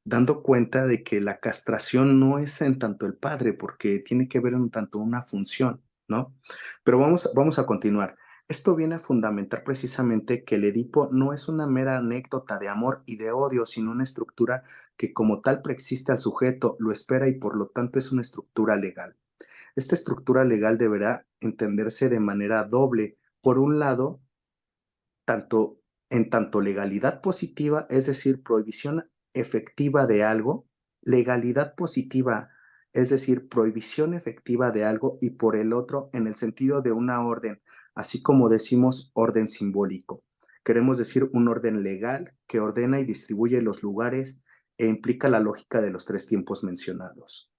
Speaker 2: dando cuenta de que la castración no es en tanto el padre, porque tiene que ver en tanto una función, ¿no? Pero vamos a continuar. Esto viene a fundamentar precisamente que el Edipo no es una mera anécdota de amor y de odio, sino una estructura que como tal preexiste al sujeto, lo espera y por lo tanto es una estructura legal. Esta estructura legal deberá entenderse de manera doble. Por un lado, tanto en tanto legalidad positiva, es decir, prohibición efectiva de algo, legalidad positiva, es decir, prohibición efectiva de algo, y por el otro, en el sentido de una orden así como decimos orden simbólico. Queremos decir un orden legal que ordena y distribuye los lugares e implica la lógica de los tres tiempos mencionados.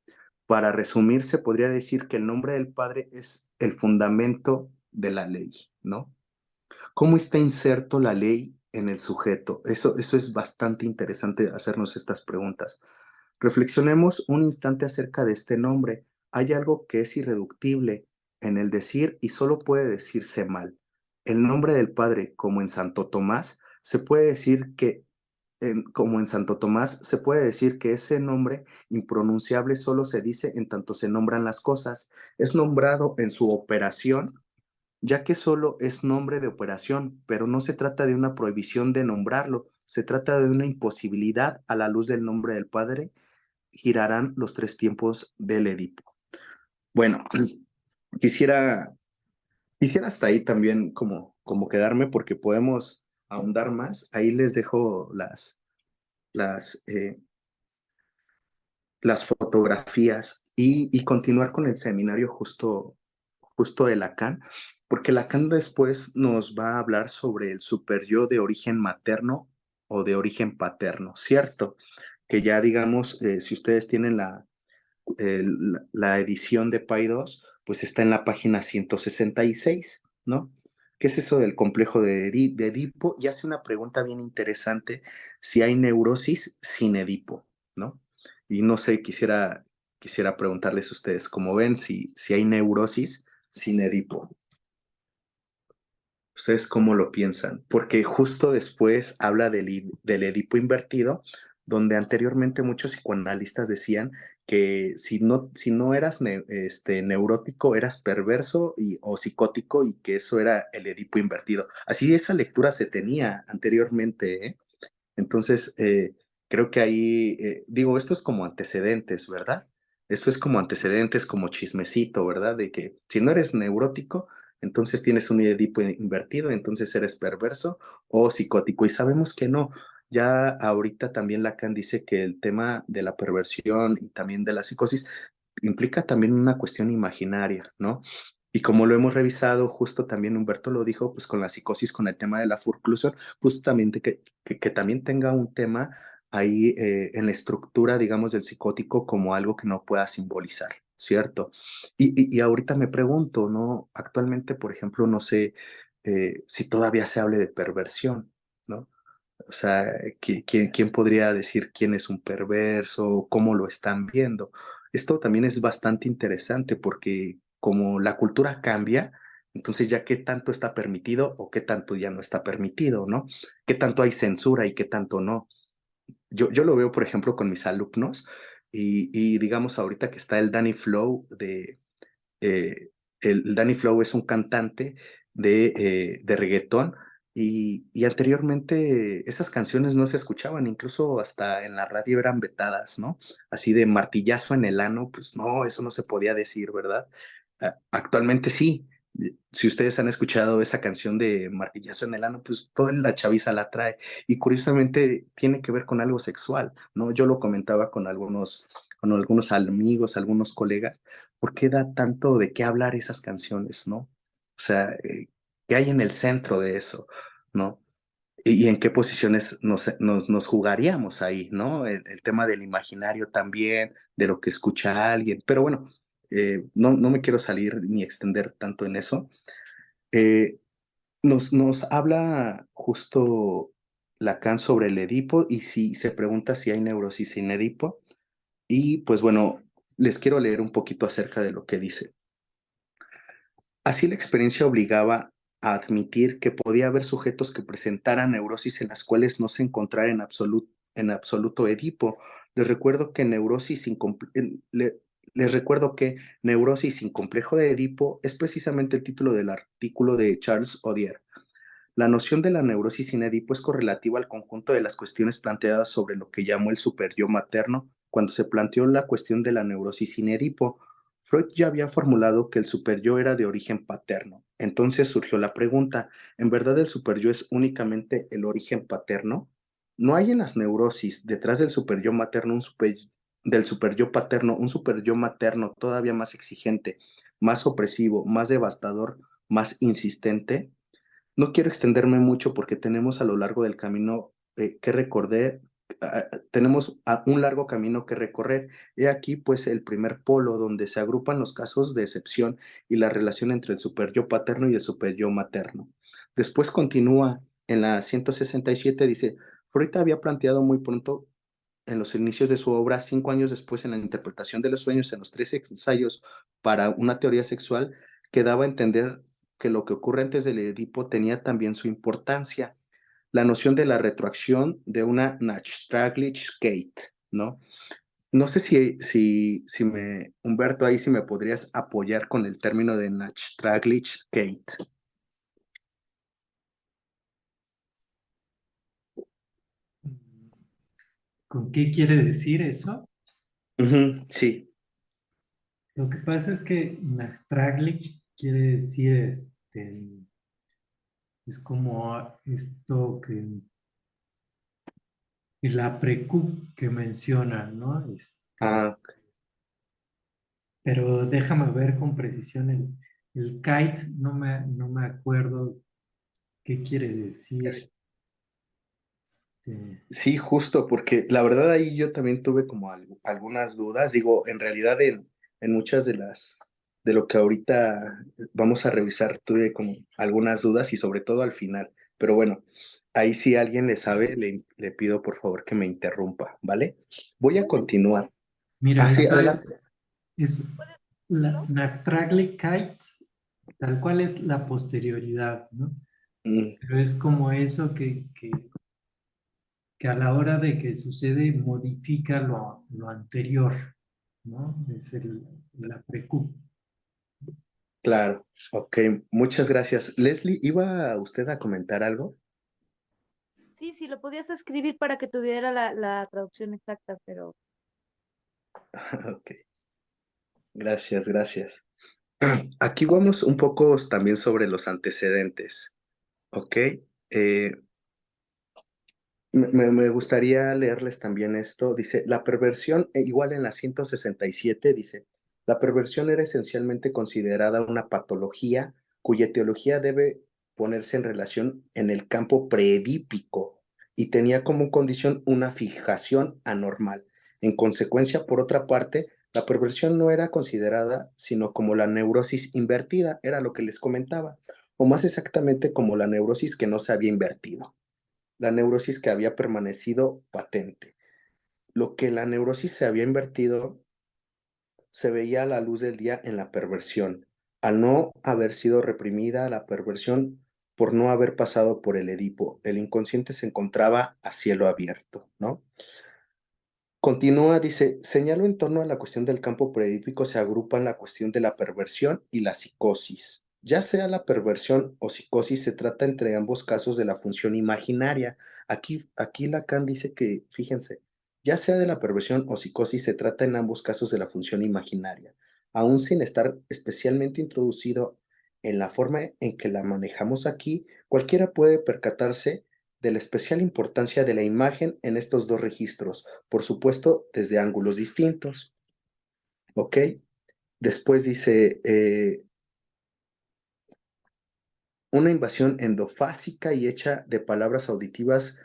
Speaker 2: Para resumir, se podría decir que el nombre del Padre es el fundamento de la ley, ¿no? ¿Cómo está inserto la ley en el sujeto? Eso es bastante interesante hacernos estas preguntas. Reflexionemos un instante acerca de este nombre. Hay algo que es irreductible en el decir y solo puede decirse mal. El nombre del Padre, como en Santo Tomás, se puede decir que como en Santo Tomás, se puede decir que ese nombre impronunciable solo se dice en tanto se nombran las cosas. Es nombrado en su operación, ya que solo es nombre de operación, pero no se trata de una prohibición de nombrarlo, se trata de una imposibilidad a la luz del nombre del Padre, girarán los tres tiempos del Edipo. Bueno, quisiera, quisiera hasta ahí también como quedarme porque podemos ahondar más. Ahí les dejo las, eh, las fotografías y continuar con el seminario justo de Lacan, porque Lacan después nos va a hablar sobre el superyo de origen materno o de origen paterno, ¿cierto? Que ya digamos, si ustedes tienen la edición de Pi 2, pues está en la página 166, ¿no? ¿Qué es eso del complejo de Edipo? Y hace una pregunta bien interesante, si hay neurosis sin Edipo, ¿no? Y no sé, quisiera preguntarles a ustedes, ¿cómo ven si hay neurosis sin Edipo? ¿Ustedes cómo lo piensan? Porque justo después habla del Edipo invertido, donde anteriormente muchos psicoanalistas decían que si no eras neurótico, eras perverso o psicótico y que eso era el Edipo invertido. Así esa lectura se tenía anteriormente, ¿eh? Entonces, creo que ahí, digo, esto es como antecedentes, ¿verdad? Esto es como antecedentes, como chismecito, ¿verdad? De que si no eres neurótico, entonces tienes un Edipo invertido, entonces eres perverso o psicótico. Y sabemos que no. Ya ahorita también Lacan dice que el tema de la perversión y también de la psicosis implica también una cuestión imaginaria, ¿no? Y como lo hemos revisado, justo también Humberto lo dijo, pues con la psicosis, con el tema de la furclusión, justamente que también tenga un tema ahí en la estructura, digamos, del psicótico como algo que no pueda simbolizar, ¿cierto? Y ahorita me pregunto, ¿no? Actualmente, por ejemplo, no sé si todavía se hable de perversión, ¿no? O sea, ¿quién podría decir quién es un perverso? ¿Cómo lo están viendo? Esto también es bastante interesante porque como la cultura cambia, entonces ya qué tanto está permitido o qué tanto ya no está permitido, ¿no? ¿Qué tanto hay censura y qué tanto no? Yo lo veo, por ejemplo, con mis alumnos y digamos ahorita que está el Danny Flow eh, el Danny Flow es un cantante de reggaetón y anteriormente esas canciones no se escuchaban, incluso hasta en la radio eran vetadas, ¿no? Así de martillazo en el ano, pues no, eso no se podía decir, ¿verdad? Actualmente sí. Si ustedes han escuchado esa canción de Martillazo en el ano, pues toda la chaviza la trae. Y curiosamente tiene que ver con algo sexual, ¿no? Yo lo comentaba con algunos amigos, algunos colegas, ¿por qué da tanto de qué hablar esas canciones, no? O sea, ¿qué hay en el centro de eso, no? Y en qué posiciones nos jugaríamos ahí, ¿no? El tema del imaginario también, de lo que escucha alguien. Pero bueno, no me quiero salir ni extender tanto en eso. Eh, nos habla justo Lacan sobre el Edipo y si se pregunta si hay neurosis en Edipo. Y pues bueno, les quiero leer un poquito acerca de lo que dice. Así la experiencia obligaba a admitir que podía haber sujetos que presentaran neurosis en las cuales no se encontrara en absoluto Edipo. Les recuerdo que les recuerdo que Neurosis sin complejo de Edipo es precisamente el título del artículo de Charles Odier. La noción de la neurosis sin Edipo es correlativa al conjunto de las cuestiones planteadas sobre lo que llamó el superyo materno cuando se planteó la cuestión de la neurosis sin Edipo. Freud ya había formulado que el superyo era de origen paterno. Entonces surgió la pregunta, ¿en verdad el superyo es únicamente el origen paterno? ¿No hay en las neurosis detrás del superyo materno del superyo paterno un superyo materno todavía más exigente, más opresivo, más devastador, más insistente. No quiero extenderme mucho porque tenemos a lo largo del camino que recorrer, tenemos un largo camino que recorrer. He aquí pues el primer polo donde se agrupan los casos de excepción y la relación entre el superyo paterno y el superyo materno. Después continúa en la 167, dice, Freud había planteado muy pronto en los inicios de su obra, 5 años después en la interpretación de los sueños, en los 3 ensayos para una teoría sexual, que daba a entender que lo que ocurre antes del Edipo tenía también su importancia. La noción de la retroacción de una Nachtraglichkeit, ¿no? No sé Humberto, ahí si me podrías apoyar con el término de Nachtraglichkeit.
Speaker 1: ¿Con qué quiere decir eso?
Speaker 2: Sí.
Speaker 1: Lo que pasa es que Nachtraglich quiere decir, es como esto que la precup que menciona, ¿no?
Speaker 2: Ah,
Speaker 1: Pero déjame ver con precisión el kite, no me acuerdo qué quiere decir.
Speaker 2: sí, justo, porque la verdad ahí yo también tuve como algunas dudas. Digo, en realidad en muchas de lo que ahorita vamos a revisar tuve como algunas dudas y sobre todo al final. Pero bueno, ahí si alguien le sabe, le pido por favor que me interrumpa, ¿vale? Voy a continuar.
Speaker 1: Mira,
Speaker 2: Ah, sí,
Speaker 1: esto
Speaker 2: adelante.
Speaker 1: es la Nachtraglichkeit, tal cual es la posterioridad, ¿no?
Speaker 2: Mm,
Speaker 1: Pero es como eso que a la hora de que sucede modifica lo anterior, ¿no? Es la precup.
Speaker 2: claro, ok, muchas gracias. Leslie, ¿iba usted a comentar algo?
Speaker 4: Sí, sí, lo podías escribir para que tuviera la traducción exacta, pero
Speaker 2: Ok, gracias, gracias. Aquí vamos un poco también sobre los antecedentes, ¿ok? Me gustaría leerles también esto. Dice, la perversión, igual en la 167, dice, la perversión era esencialmente considerada una patología cuya etiología debe ponerse en relación en el campo preedípico y tenía como condición una fijación anormal. En consecuencia, por otra parte, la perversión no era considerada sino como la neurosis invertida, era lo que les comentaba, o más exactamente como la neurosis que no se había invertido, la neurosis que había permanecido patente. Lo que la neurosis se había invertido se veía a la luz del día en la perversión. Al no haber sido reprimida la perversión por no haber pasado por el Edipo, el inconsciente se encontraba a cielo abierto, ¿no? Continúa, dice, señalo en torno a la cuestión del campo preedípico se agrupan la cuestión de la perversión y la psicosis. Ya sea la perversión o psicosis, se trata entre ambos casos de la función imaginaria. Aquí Lacan dice que, fíjense, ya sea de la perversión o psicosis, se trata en ambos casos de la función imaginaria, aún sin estar especialmente introducido en la forma en que la manejamos aquí, cualquiera puede percatarse de la especial importancia de la imagen en estos dos registros, por supuesto, desde ángulos distintos. ¿Ok? Después dice, una invasión endofásica y hecha de palabras auditivas,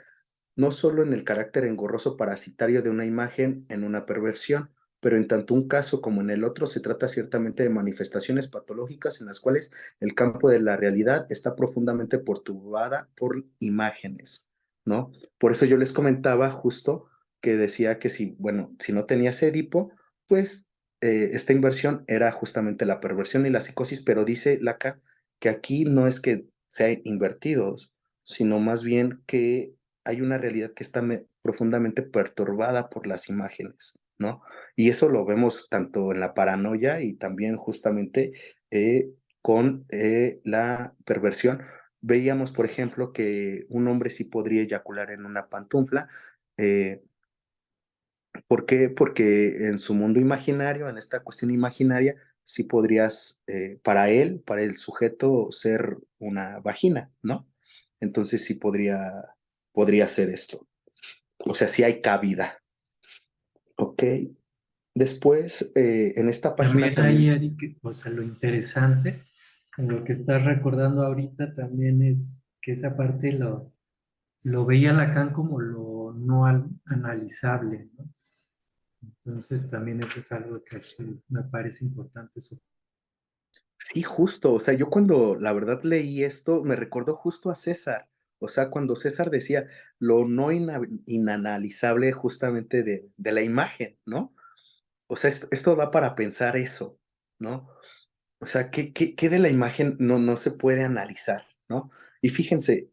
Speaker 2: no solo en el carácter engorroso parasitario de una imagen en una perversión, pero en tanto un caso como en el otro se trata ciertamente de manifestaciones patológicas en las cuales el campo de la realidad está profundamente perturbada por imágenes, ¿no? Por eso yo les comentaba justo que decía que si, bueno, si no tenías Edipo, pues esta inversión era justamente la perversión y la psicosis, pero dice Lacan que aquí no es que sea invertido, sino más bien que hay una realidad que está profundamente perturbada por las imágenes, ¿no? Y eso lo vemos tanto en la paranoia y también justamente con la perversión. Veíamos, por ejemplo, que un hombre sí podría eyacular en una pantufla. eh, ¿Por qué? Porque en su mundo imaginario, en esta cuestión imaginaria, sí podrías, para el sujeto, ser una vagina, ¿no? Entonces sí podría ser esto. O sea, sí hay cabida. Ok. Después, en esta página
Speaker 1: También ahí,
Speaker 2: también.
Speaker 1: Eric, o sea, lo interesante lo que estás recordando ahorita también es que esa parte lo veía Lacan como lo no analizable, ¿no? Entonces también eso es algo que sí me parece importante.
Speaker 2: Sí, justo, o sea, yo cuando la verdad leí esto, me recordó justo a César, o sea, cuando César decía lo no inanalizable justamente de la imagen, ¿no? O sea, esto da para pensar eso, ¿no? O sea, ¿qué de la imagen no se puede analizar, ¿no? Y fíjense,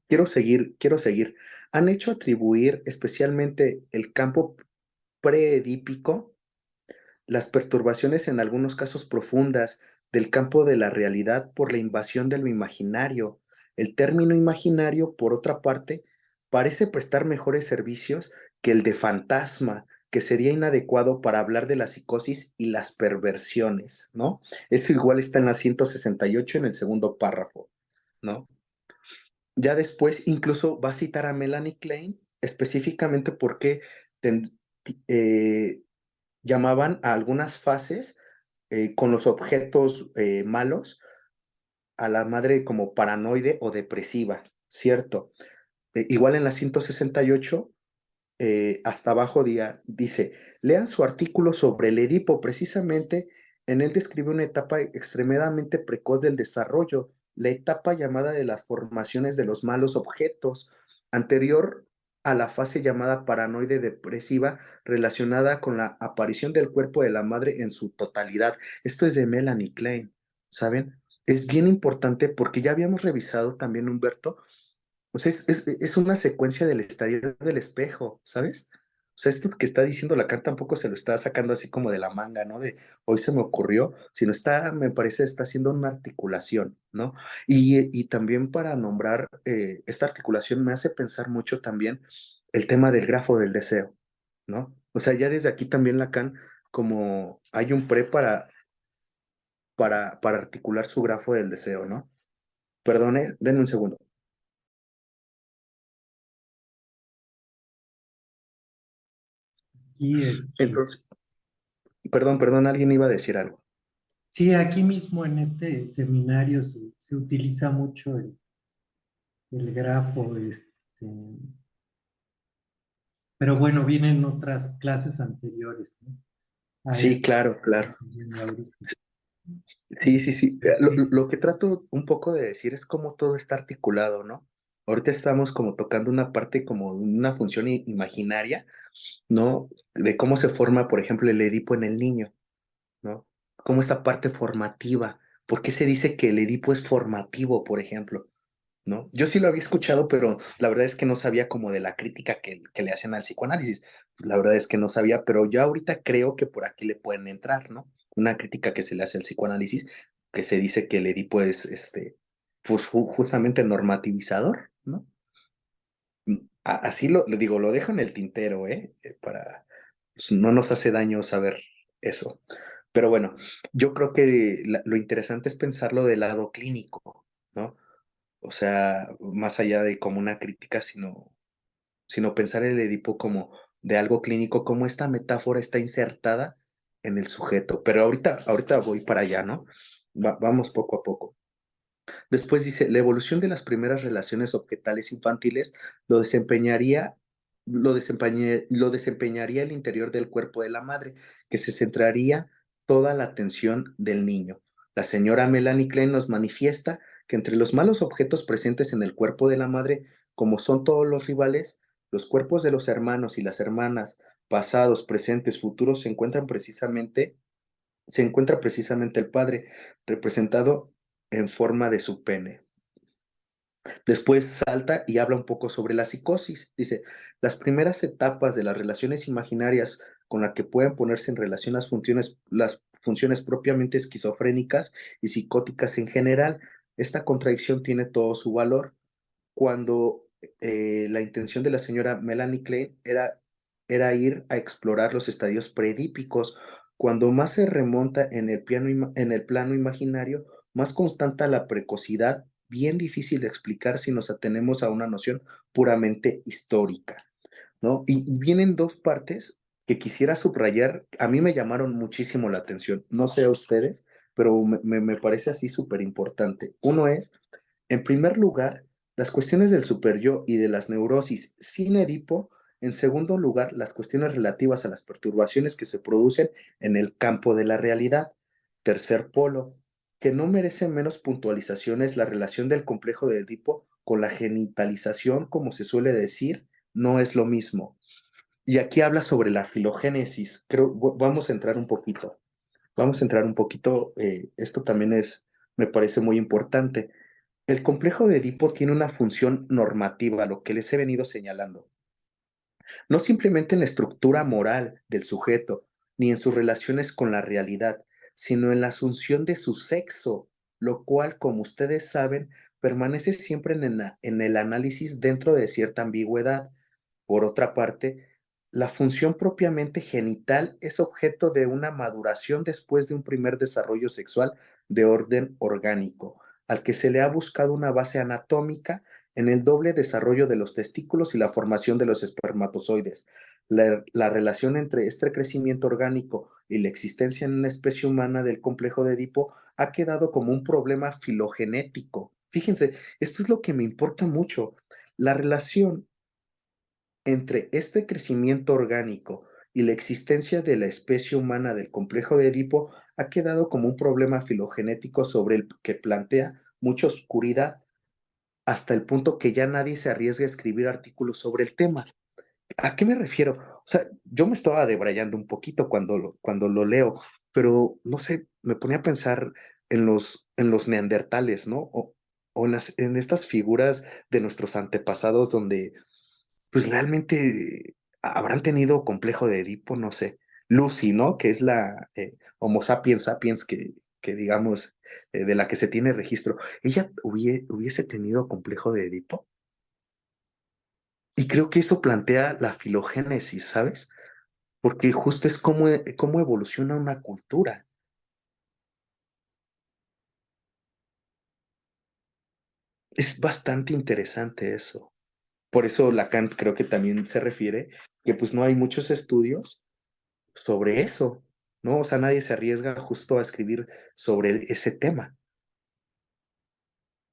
Speaker 2: quiero seguir. Han hecho atribuir especialmente el campo preedípico, las perturbaciones en algunos casos profundas del campo de la realidad por la invasión de lo imaginario. El término imaginario, por otra parte, parece prestar mejores servicios que el de fantasma, que sería inadecuado para hablar de la psicosis y las perversiones, ¿no? Eso igual está en la 168 en el segundo párrafo, ¿no? Ya después incluso va a citar a Melanie Klein específicamente porque ten- eh, llamaban a algunas fases con los objetos malos a la madre como paranoide o depresiva, ¿cierto? Igual en la 168, hasta abajo dice, lean su artículo sobre el Edipo, precisamente en él describe una etapa extremadamente precoz del desarrollo, la etapa llamada de las formaciones de los malos objetos, anterior a la fase llamada paranoide depresiva relacionada con la aparición del cuerpo de la madre en su totalidad. Esto es de Melanie Klein, ¿saben? Es bien importante porque ya habíamos revisado también, Humberto, o sea, es una secuencia del estadio del espejo, ¿sabes? O sea, esto que está diciendo Lacan tampoco se lo está sacando así como de la manga, ¿no? De hoy se me ocurrió, sino está, me parece, está haciendo una articulación, ¿no? Y también para nombrar esta articulación me hace pensar mucho también el tema del grafo del deseo, ¿no? O sea, ya desde aquí también Lacan, como hay un pre para articular su grafo del deseo, ¿no? Perdone, denme un segundo.
Speaker 1: Y
Speaker 2: Entonces, perdón, alguien iba a decir algo.
Speaker 1: sí, aquí mismo en este seminario se utiliza mucho el grafo, pero bueno, vienen otras clases anteriores, ¿no? A
Speaker 2: Sí,
Speaker 1: esta que
Speaker 2: claro,
Speaker 1: estamos
Speaker 2: claro.
Speaker 1: viendo ahorita.
Speaker 2: Sí, sí, sí.
Speaker 1: Pero sí,
Speaker 2: Lo que trato un poco de decir es cómo todo está articulado, ¿no? Ahorita estamos como tocando una parte como una función imaginaria, ¿no? De cómo se forma, por ejemplo, el Edipo en el niño, ¿no? Cómo esta parte formativa. ¿Por qué se dice que el Edipo es formativo, por ejemplo? ¿No? Yo sí lo había escuchado, pero la verdad es que no sabía como de la crítica que le hacen al psicoanálisis. La verdad es que no sabía, pero ya ahorita creo que por aquí le pueden entrar, ¿no? Una crítica que se le hace al psicoanálisis, que se dice que el Edipo es, pues, justamente normativizador, ¿no? Así le digo, lo dejo en el tintero, ¿eh? Para, pues, no nos hace daño saber eso. Pero bueno, yo creo que lo interesante es pensarlo del lado clínico, ¿no? O sea, más allá de como una crítica, sino pensar el Edipo como de algo clínico, como esta metáfora está insertada en el sujeto. Pero ahorita voy para allá, ¿no? Vamos poco a poco. Después dice, la evolución de las primeras relaciones objetales infantiles lo desempeñaría, lo desempeñaría el interior del cuerpo de la madre, que se centraría toda la atención del niño. La señora Melanie Klein nos manifiesta que entre los malos objetos presentes en el cuerpo de la madre, como son todos los rivales, los cuerpos de los hermanos y las hermanas, pasados, presentes, futuros, se encuentra precisamente el padre, representado en forma de su pene. Después salta y habla un poco sobre la psicosis. Dice, las primeras etapas de las relaciones imaginarias con las que pueden ponerse en relación las funciones propiamente esquizofrénicas y psicóticas en general. Esta contradicción tiene todo su valor cuando la intención de la señora Melanie Klein era ir a explorar los estadios predípicos. Cuando más se remonta en el plano imaginario, más constata la precocidad, bien difícil de explicar si nos atenemos a una noción puramente histórica, ¿no? Y vienen dos partes que quisiera subrayar, a mí me llamaron muchísimo la atención, no sé a ustedes, pero me parece así súper importante. Uno es, en primer lugar, las cuestiones del superyo y de las neurosis sin Edipo. En segundo lugar, las cuestiones relativas a las perturbaciones que se producen en el campo de la realidad. Tercer polo, que no merece menos puntualización, es la relación del complejo de Edipo con la genitalización, como se suele decir, no es lo mismo. Y aquí habla sobre la filogénesis. Creo, vamos a entrar un poquito. Vamos a entrar un poquito. Esto también me parece muy importante. El complejo de Edipo tiene una función normativa, lo que les he venido señalando. No simplemente en la estructura moral del sujeto, ni en sus relaciones con la realidad, sino en la asunción de su sexo, lo cual, como ustedes saben, permanece siempre en el análisis dentro de cierta ambigüedad. Por otra parte, la función propiamente genital es objeto de una maduración después de un primer desarrollo sexual de orden orgánico, al que se le ha buscado una base anatómica en el doble desarrollo de los testículos y la formación de los espermatozoides. La relación entre este crecimiento orgánico y la existencia en una especie humana del complejo de Edipo ha quedado como un problema filogenético. Fíjense, esto es lo que me importa mucho. La relación entre este crecimiento orgánico y la existencia de la especie humana del complejo de Edipo ha quedado como un problema filogenético sobre el que plantea mucha oscuridad, hasta el punto que ya nadie se arriesga a escribir artículos sobre el tema. ¿A qué me refiero? O sea, yo me estaba debrayando un poquito cuando lo leo, pero no sé, me ponía a pensar en los neandertales, ¿no? O en estas figuras de nuestros antepasados donde pues realmente habrán tenido complejo de Edipo, no sé. Lucy, ¿no? Que es la Homo sapiens sapiens que digamos, de la que se tiene registro. ¿Ella hubiese tenido complejo de Edipo? Y creo que eso plantea la filogénesis, ¿sabes? Porque justo es cómo evoluciona una cultura. Es bastante interesante eso. Por eso Lacan creo que también se refiere que pues no hay muchos estudios sobre eso, ¿no? O sea, nadie se arriesga justo a escribir sobre ese tema.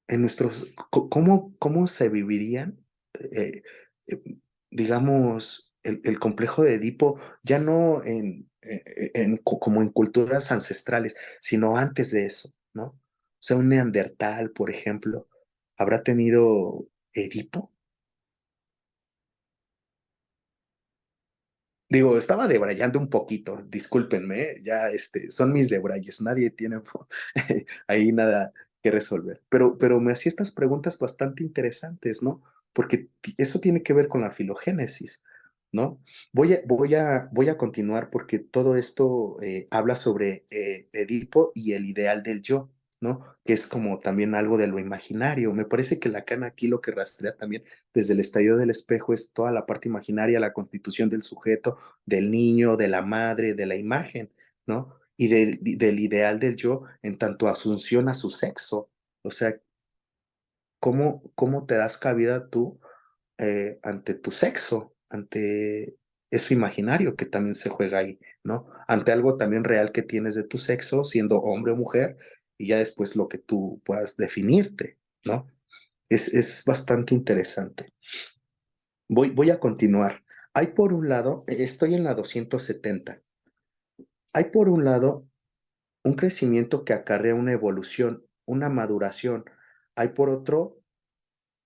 Speaker 2: En nuestros, ¿cómo se vivirían, eh, eh, digamos, el complejo de Edipo, ya no como en culturas ancestrales, sino antes de eso, ¿no? O sea, un neandertal, por ejemplo, ¿habrá tenido Edipo? Digo, estaba debrayando un poquito, discúlpenme, ya son mis debrayes, nadie tiene ahí nada que resolver. Pero me hacía estas preguntas bastante interesantes, ¿no? Porque eso tiene que ver con la filogénesis, ¿no? Voy a continuar porque todo esto habla sobre Edipo y el ideal del yo, ¿no? Que es como también algo de lo imaginario. Me parece que Lacan aquí lo que rastrea también desde el estadio del espejo es toda la parte imaginaria, la constitución del sujeto, del niño, de la madre, de la imagen, ¿no? Y del ideal del yo en tanto asunción a su sexo. O sea, cómo te das cabida tú ante tu sexo, ante eso imaginario que también se juega ahí, ¿no? Ante algo también real que tienes de tu sexo, siendo hombre o mujer, y ya después lo que tú puedas definirte, ¿no? Es bastante interesante. Voy a continuar. Hay por un lado, estoy en la 270. Hay por un lado un crecimiento que acarrea una evolución, una maduración. Hay por otro,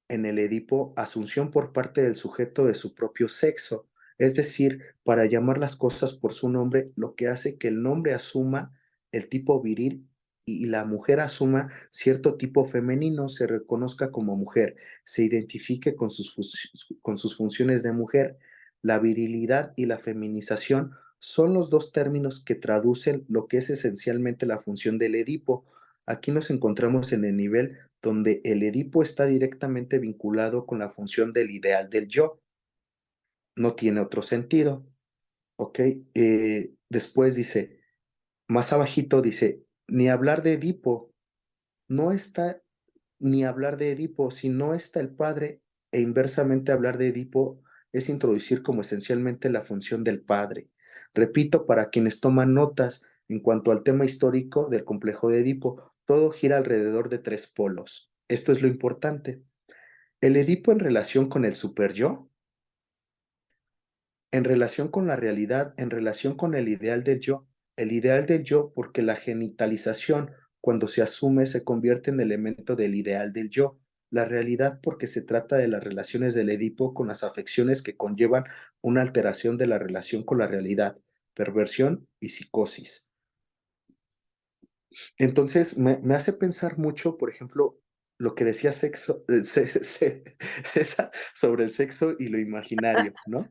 Speaker 2: en el Edipo, asunción por parte del sujeto de su propio sexo. Es decir, para llamar las cosas por su nombre, lo que hace que el nombre asuma el tipo viril y la mujer asuma cierto tipo femenino, se reconozca como mujer, se identifique con sus funciones de mujer. La virilidad y la feminización son los dos términos que traducen lo que es esencialmente la función del Edipo. Aquí nos encontramos en el nivel donde el Edipo está directamente vinculado con la función del ideal del yo. No tiene otro sentido, ¿ok? Después dice, más abajito dice, ni hablar de Edipo, no está ni hablar de Edipo, si no está el padre, e inversamente hablar de Edipo es introducir como esencialmente la función del padre. Repito, para quienes toman notas, En cuanto al tema histórico del complejo de Edipo, todo gira alrededor de tres polos. Esto es lo importante. El Edipo en relación con el superyo, en relación con la realidad, en relación con el ideal del yo. El ideal del yo porque la genitalización, cuando se asume, se convierte en elemento del ideal del yo. La realidad porque se trata de las relaciones del Edipo con las afecciones que conllevan una alteración de la relación con la realidad, perversión y psicosis. Entonces, me hace pensar mucho, por ejemplo, lo que decía César sobre el sexo y lo imaginario, ¿no?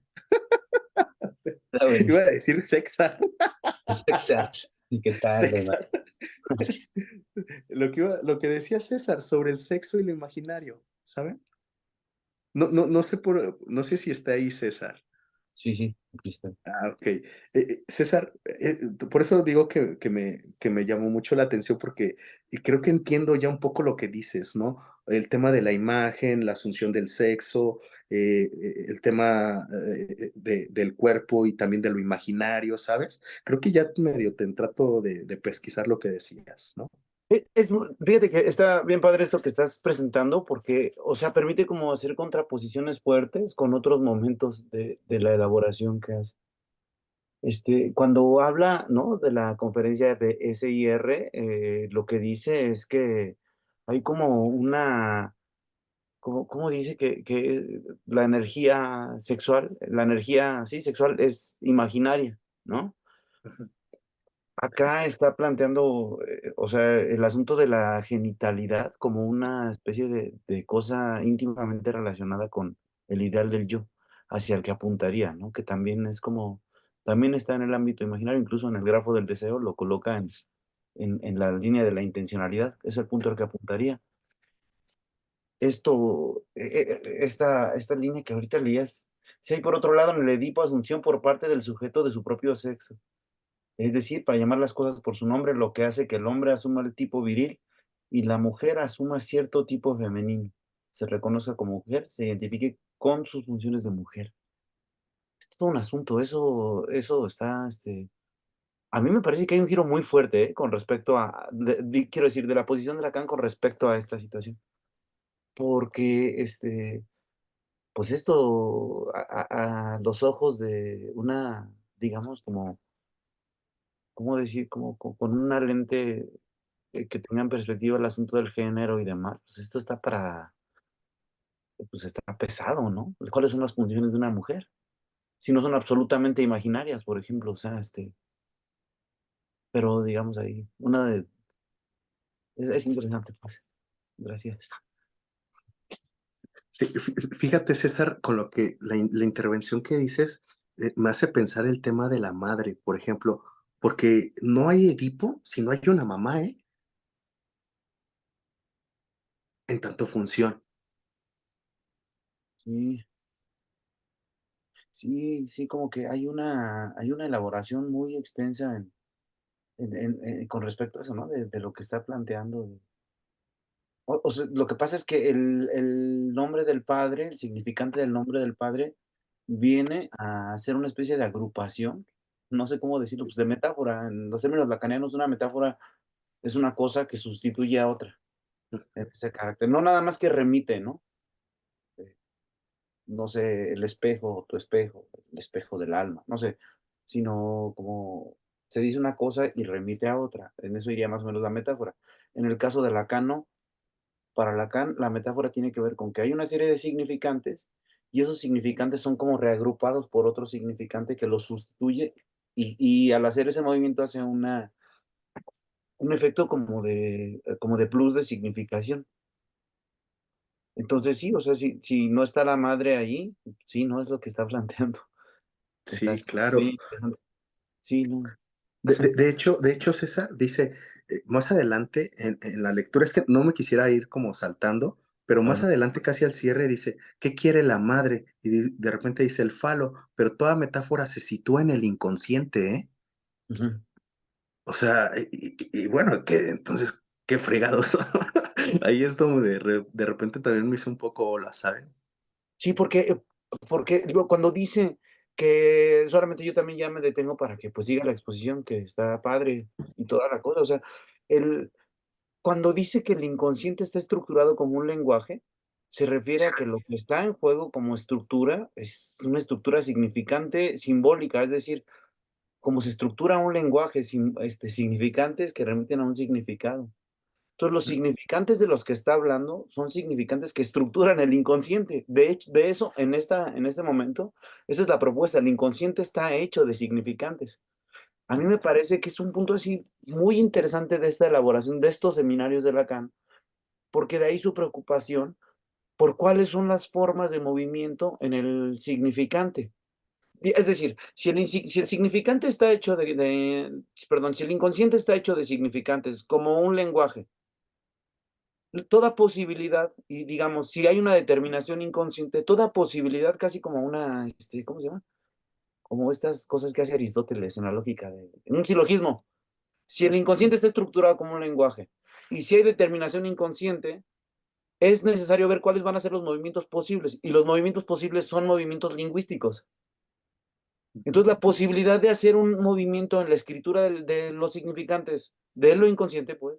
Speaker 3: Está
Speaker 2: Iba
Speaker 3: buenísimo.
Speaker 2: a decir Sexar,
Speaker 3: Exacto. ¿Y qué tal, hermano?
Speaker 2: Sexar. Lo que decía César sobre el sexo y lo imaginario, ¿saben? No sé si está ahí César.
Speaker 3: Sí, sí, aquí está.
Speaker 2: Ah, ok. César, por eso digo que me llamó mucho la atención porque creo que entiendo ya un poco lo que dices, ¿no? El tema de la imagen, la asunción del sexo, el tema del cuerpo y también de lo imaginario, ¿sabes? Creo que ya medio te trato de pesquisar lo que decías, ¿no?
Speaker 3: Fíjate que está bien padre esto que estás presentando porque, o sea, permite como hacer contraposiciones fuertes con otros momentos de la elaboración que hace. Cuando habla, ¿no? De la conferencia de SIR, lo que dice es que hay como una, ¿cómo dice que la energía sexual, la energía, sí, sexual es imaginaria, ¿no?
Speaker 2: Ujú.
Speaker 3: Acá está planteando, o sea, el asunto de la genitalidad como una especie de cosa íntimamente relacionada con el ideal del yo, hacia el que apuntaría, ¿no? Que también es como, también está en el ámbito imaginario, incluso en el grafo del deseo lo coloca en la línea de la intencionalidad, es el punto al que apuntaría. Esta línea que ahorita leías, si hay por otro lado en el Edipo asunción por parte del sujeto de su propio sexo. Es decir, para llamar las cosas por su nombre, lo que hace que el hombre asuma el tipo viril y la mujer asuma cierto tipo femenino. Se reconozca como mujer, se identifique con sus funciones de mujer. Es todo un asunto, eso está, a mí me parece que hay un giro muy fuerte, con respecto a, quiero decir, de la posición de Lacan con respecto a esta situación. Porque, pues esto, a los ojos de una, digamos, como, ¿cómo decir? Como con una lente que tenga en perspectiva el asunto del género y demás, pues esto está pues está pesado, ¿no? ¿Cuáles son las funciones de una mujer? Si no son absolutamente imaginarias, por ejemplo, o sea, pero digamos ahí, es interesante, pues. Gracias.
Speaker 2: Sí, fíjate, César, con lo que la intervención que dices me hace pensar el tema de la madre, por ejemplo, porque no hay Edipo si no hay una mamá, ¿eh? En tanto función.
Speaker 3: Sí, sí, sí, como que hay una elaboración muy extensa con respecto a eso, ¿no? De lo que está planteando. O sea, lo que pasa es que el nombre del padre, el significante del nombre del padre, viene a ser una especie de agrupación, no sé cómo decirlo, pues de metáfora. En los términos lacanianos, una metáfora es una cosa que sustituye a otra, ese carácter. No nada más que remite, ¿no? Eh, no sé, el espejo, tu espejo, el espejo del alma, no sé, sino como se dice una cosa y remite a otra. En eso iría más o menos la metáfora. En el caso de Lacan, no. Para Lacan, la metáfora tiene que ver con que hay una serie de significantes y esos significantes son como reagrupados por otro significante que los sustituye y al hacer ese movimiento hace un efecto como de plus de significación. Entonces sí, o sea, si no está la madre ahí, sí, no es lo que está planteando. Está
Speaker 2: Sí, claro.
Speaker 3: muy interesante. Sí, no.
Speaker 2: De hecho, César dice más adelante en la lectura, es que no me quisiera ir como saltando, pero más
Speaker 3: Claro.
Speaker 2: adelante casi al cierre dice, ¿qué quiere la madre? Y de repente dice el falo, pero toda metáfora se sitúa en el inconsciente, ¿eh?
Speaker 3: Ujú.
Speaker 2: O sea, y bueno, que entonces, qué fregados. Ahí es donde de repente también me hizo un poco ola, ¿saben?
Speaker 3: Sí, porque digo, cuando dice que solamente yo también ya me detengo para que pues siga la exposición, que está padre y toda la cosa. O sea, el, cuando dice que el inconsciente está estructurado como un lenguaje, se refiere a que lo que está en juego como estructura es una estructura significante, simbólica, es decir, como se estructura un lenguaje, significantes que remiten a un significado. Entonces, los significantes de los que está hablando son significantes que estructuran el inconsciente. De hecho, de eso, en este momento, esa es la propuesta. El inconsciente está hecho de significantes. A mí me parece que es un punto así muy interesante de esta elaboración de estos seminarios de Lacan, porque de ahí su preocupación por cuáles son las formas de movimiento en el significante. Es decir, si el significante está hecho perdón, si el inconsciente está hecho de significantes, como un lenguaje, toda posibilidad, y digamos, si hay una determinación inconsciente, toda posibilidad, casi como una, ¿cómo se llama? Como estas cosas que hace Aristóteles en la lógica de un silogismo. Si el inconsciente está estructurado como un lenguaje, y si hay determinación inconsciente, es necesario ver cuáles van a ser los movimientos posibles, y los movimientos posibles son movimientos lingüísticos. Entonces, la posibilidad de hacer un movimiento en la escritura de los significantes de lo inconsciente, pues,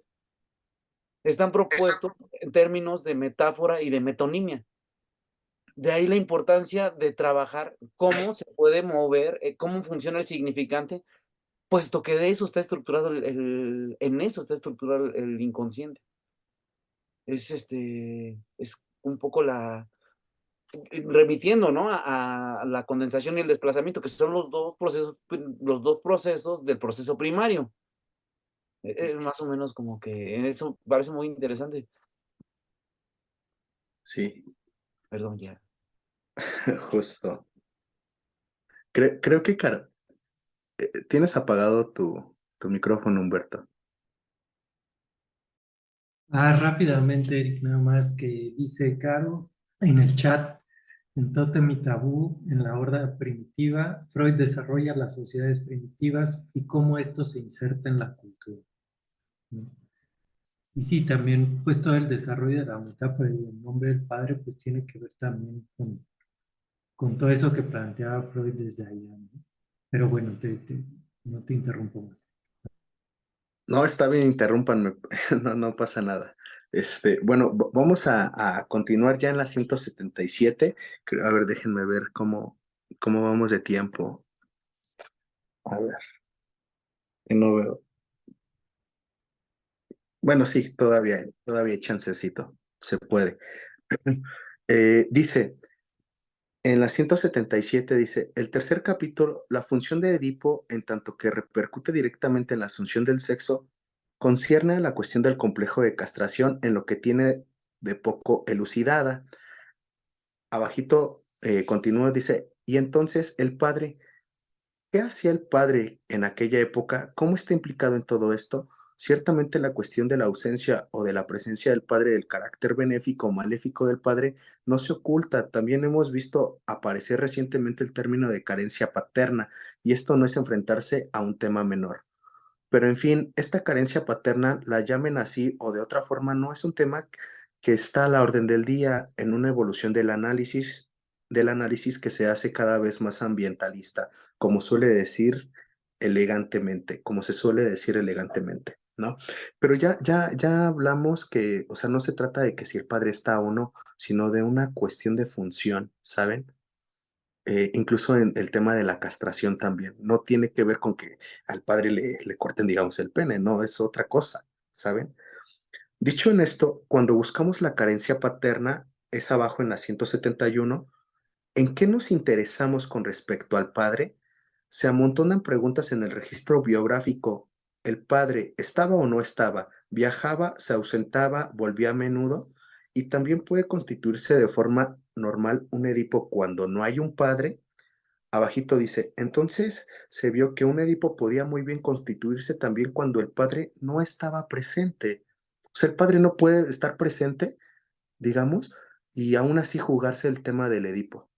Speaker 3: están propuestos en términos de metáfora y de metonimia. De ahí la importancia de trabajar cómo se puede mover, cómo funciona el significante, puesto que de eso está estructurado en eso está estructurado el inconsciente. Es un poco remitiendo, ¿no? A la condensación y el desplazamiento, que son los dos procesos del proceso primario. Es más o menos como que eso parece muy interesante.
Speaker 2: Sí,
Speaker 3: Perdón, ya.
Speaker 2: justo. Creo que, tienes apagado tu micrófono, Humberto.
Speaker 1: Rápidamente, Eric, nada más que dice Caro en el chat, en Tótem y Tabú, en la horda primitiva, Freud desarrolla las sociedades primitivas y cómo esto se inserta en la cultura, ¿no? Y sí, también, pues todo el desarrollo de la metáfora del nombre del padre, pues tiene que ver también con todo eso que planteaba Freud desde allá, ¿no? Pero bueno, no te interrumpo más.
Speaker 2: No, está bien, interrúmpanme, no, no pasa nada. Bueno, vamos a continuar ya en la 177. A ver, déjenme ver cómo vamos de tiempo. A ver, que no veo. Bueno, sí, todavía hay chancecito, se puede. Dice, en la 177 dice, el tercer capítulo, la función de Edipo, en tanto que repercute directamente en la asunción del sexo, concierne a la cuestión del complejo de castración en lo que tiene de poco elucidada. Abajito continúa, dice, y entonces el padre, ¿qué hacía el padre en aquella época? ¿Cómo está implicado en todo esto? Ciertamente la cuestión de la ausencia o de la presencia del padre, del carácter benéfico o maléfico del padre, no se oculta. También hemos visto aparecer recientemente el término de carencia paterna, y esto no es enfrentarse a un tema menor. Pero en fin, esta carencia paterna, la llamen así o de otra forma, no es un tema que está a la orden del día en una evolución del análisis que se hace cada vez más ambientalista, como suele decir elegantemente, como se suele decir elegantemente, ¿no? Pero ya hablamos que, o sea, no se trata de que si el padre está o no, sino de una cuestión de función, ¿saben? Incluso en el tema de la castración también, no tiene que ver con que al padre le corten, digamos, el pene, no, es otra cosa, ¿saben? Dicho en esto, cuando buscamos la carencia paterna, es abajo en la 171. ¿En qué nos interesamos con respecto al padre? Se amontonan preguntas en el registro biográfico. ¿El padre estaba o no estaba? ¿Viajaba, se ausentaba, volvía a menudo? Y también puede constituirse de forma normal un Edipo cuando no hay un padre. Abajito dice, entonces se vio que un Edipo podía muy bien constituirse también cuando el padre no estaba presente. O sea, el padre no puede estar presente, digamos, y aún así jugarse el tema del Edipo,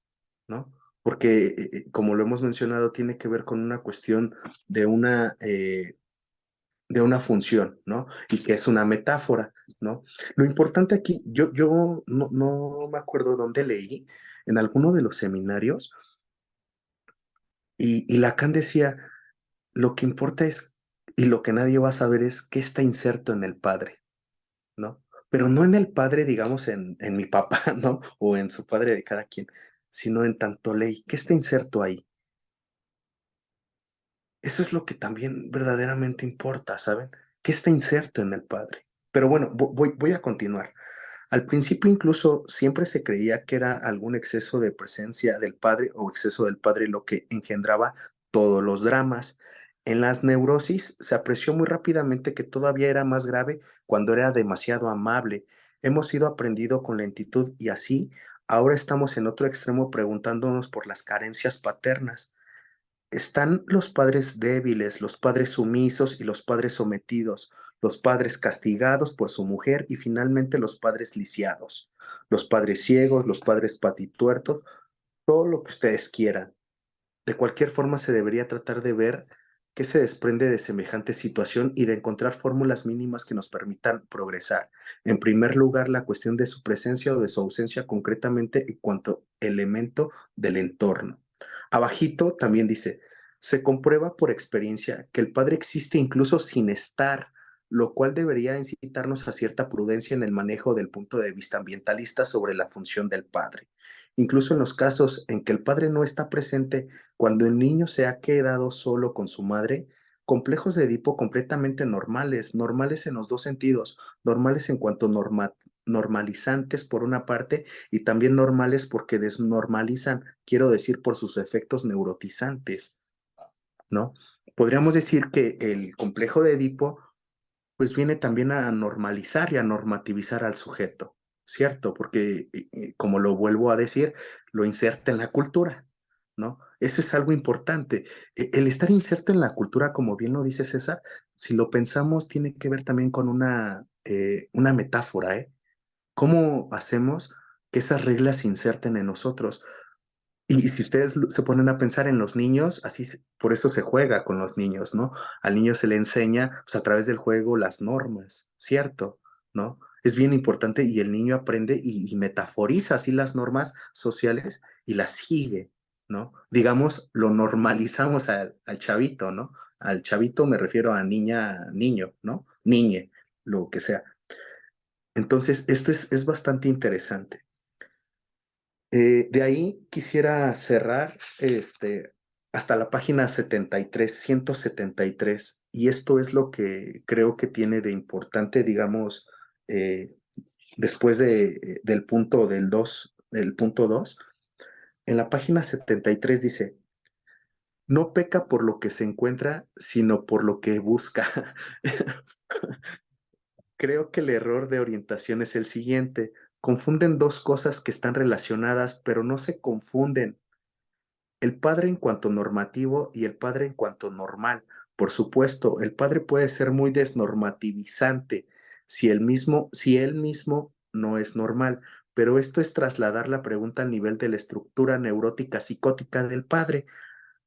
Speaker 2: ¿no? Porque, como lo hemos mencionado, tiene que ver con una cuestión de una función, ¿no? Y que es una metáfora, ¿no? Lo importante aquí, yo no me acuerdo dónde leí, en alguno de los seminarios, Y Lacan decía, lo que importa es, y lo que nadie va a saber es qué está inserto en el padre, ¿no? Pero no en el padre, digamos, en mi papá, ¿no? O en su padre de cada quien, sino en tanto ley. ¿Qué está inserto ahí? Eso es lo que también verdaderamente importa, ¿saben? ¿Qué está inserto en el padre? Pero bueno, voy a continuar. Al principio incluso siempre se creía que era algún exceso de presencia del padre o exceso del padre lo que engendraba todos los dramas. En las neurosis se apreció muy rápidamente que todavía era más grave cuando era demasiado amable. Hemos ido aprendido con lentitud y así ahora estamos en otro extremo preguntándonos por las carencias paternas. Están los padres débiles, los padres sumisos y los padres sometidos, los padres castigados por su mujer y finalmente los padres lisiados, los padres ciegos, los padres patituertos, todo lo que ustedes quieran. De cualquier forma se debería tratar de ver qué se desprende de semejante situación y de encontrar fórmulas mínimas que nos permitan progresar. En primer lugar, la cuestión de su presencia o de su ausencia concretamente en cuanto elemento del entorno. Abajito también dice, se comprueba por experiencia que el padre existe incluso sin estar, lo cual debería incitarnos a cierta prudencia en el manejo del punto de vista ambientalista sobre la función del padre. Incluso en los casos en que el padre no está presente, cuando el niño se ha quedado solo con su madre, complejos de Edipo completamente normales, normales en los dos sentidos, normales en cuanto normalizantes por una parte y también normales porque desnormalizan, quiero decir, por sus efectos neurotizantes, ¿no? Podríamos decir que el complejo de Edipo pues viene también a normalizar y a normativizar al sujeto, ¿cierto? Porque, como lo vuelvo a decir, lo inserta en la cultura, ¿no? Eso es algo importante. El estar inserto en la cultura, como bien lo dice César, si lo pensamos, tiene que ver también con una metáfora, ¿eh? ¿Cómo hacemos que esas reglas se inserten en nosotros? Y si ustedes se ponen a pensar en los niños, así por eso se juega con los niños, ¿no? Al niño se le enseña, pues, a través del juego las normas, ¿cierto? ¿No? Es bien importante y el niño aprende y metaforiza así las normas sociales y las sigue, ¿no? Digamos, lo normalizamos al chavito, ¿no? Al chavito me refiero a niña, niño, ¿no? Niñe, lo que sea. Entonces, esto es bastante interesante. De ahí quisiera cerrar hasta la página 73, 173, y esto es lo que creo que tiene de importante, digamos, eh, después del punto del punto 2. En la página 73 dice, no peca por lo que se encuentra, sino por lo que busca. Creo que el error de orientación es el siguiente. Confunden dos cosas que están relacionadas, pero no se confunden el padre en cuanto normativo y el padre en cuanto normal. Por supuesto, el padre puede ser muy desnormativizante si él mismo no es normal, pero esto es trasladar la pregunta al nivel de la estructura neurótica psicótica del padre.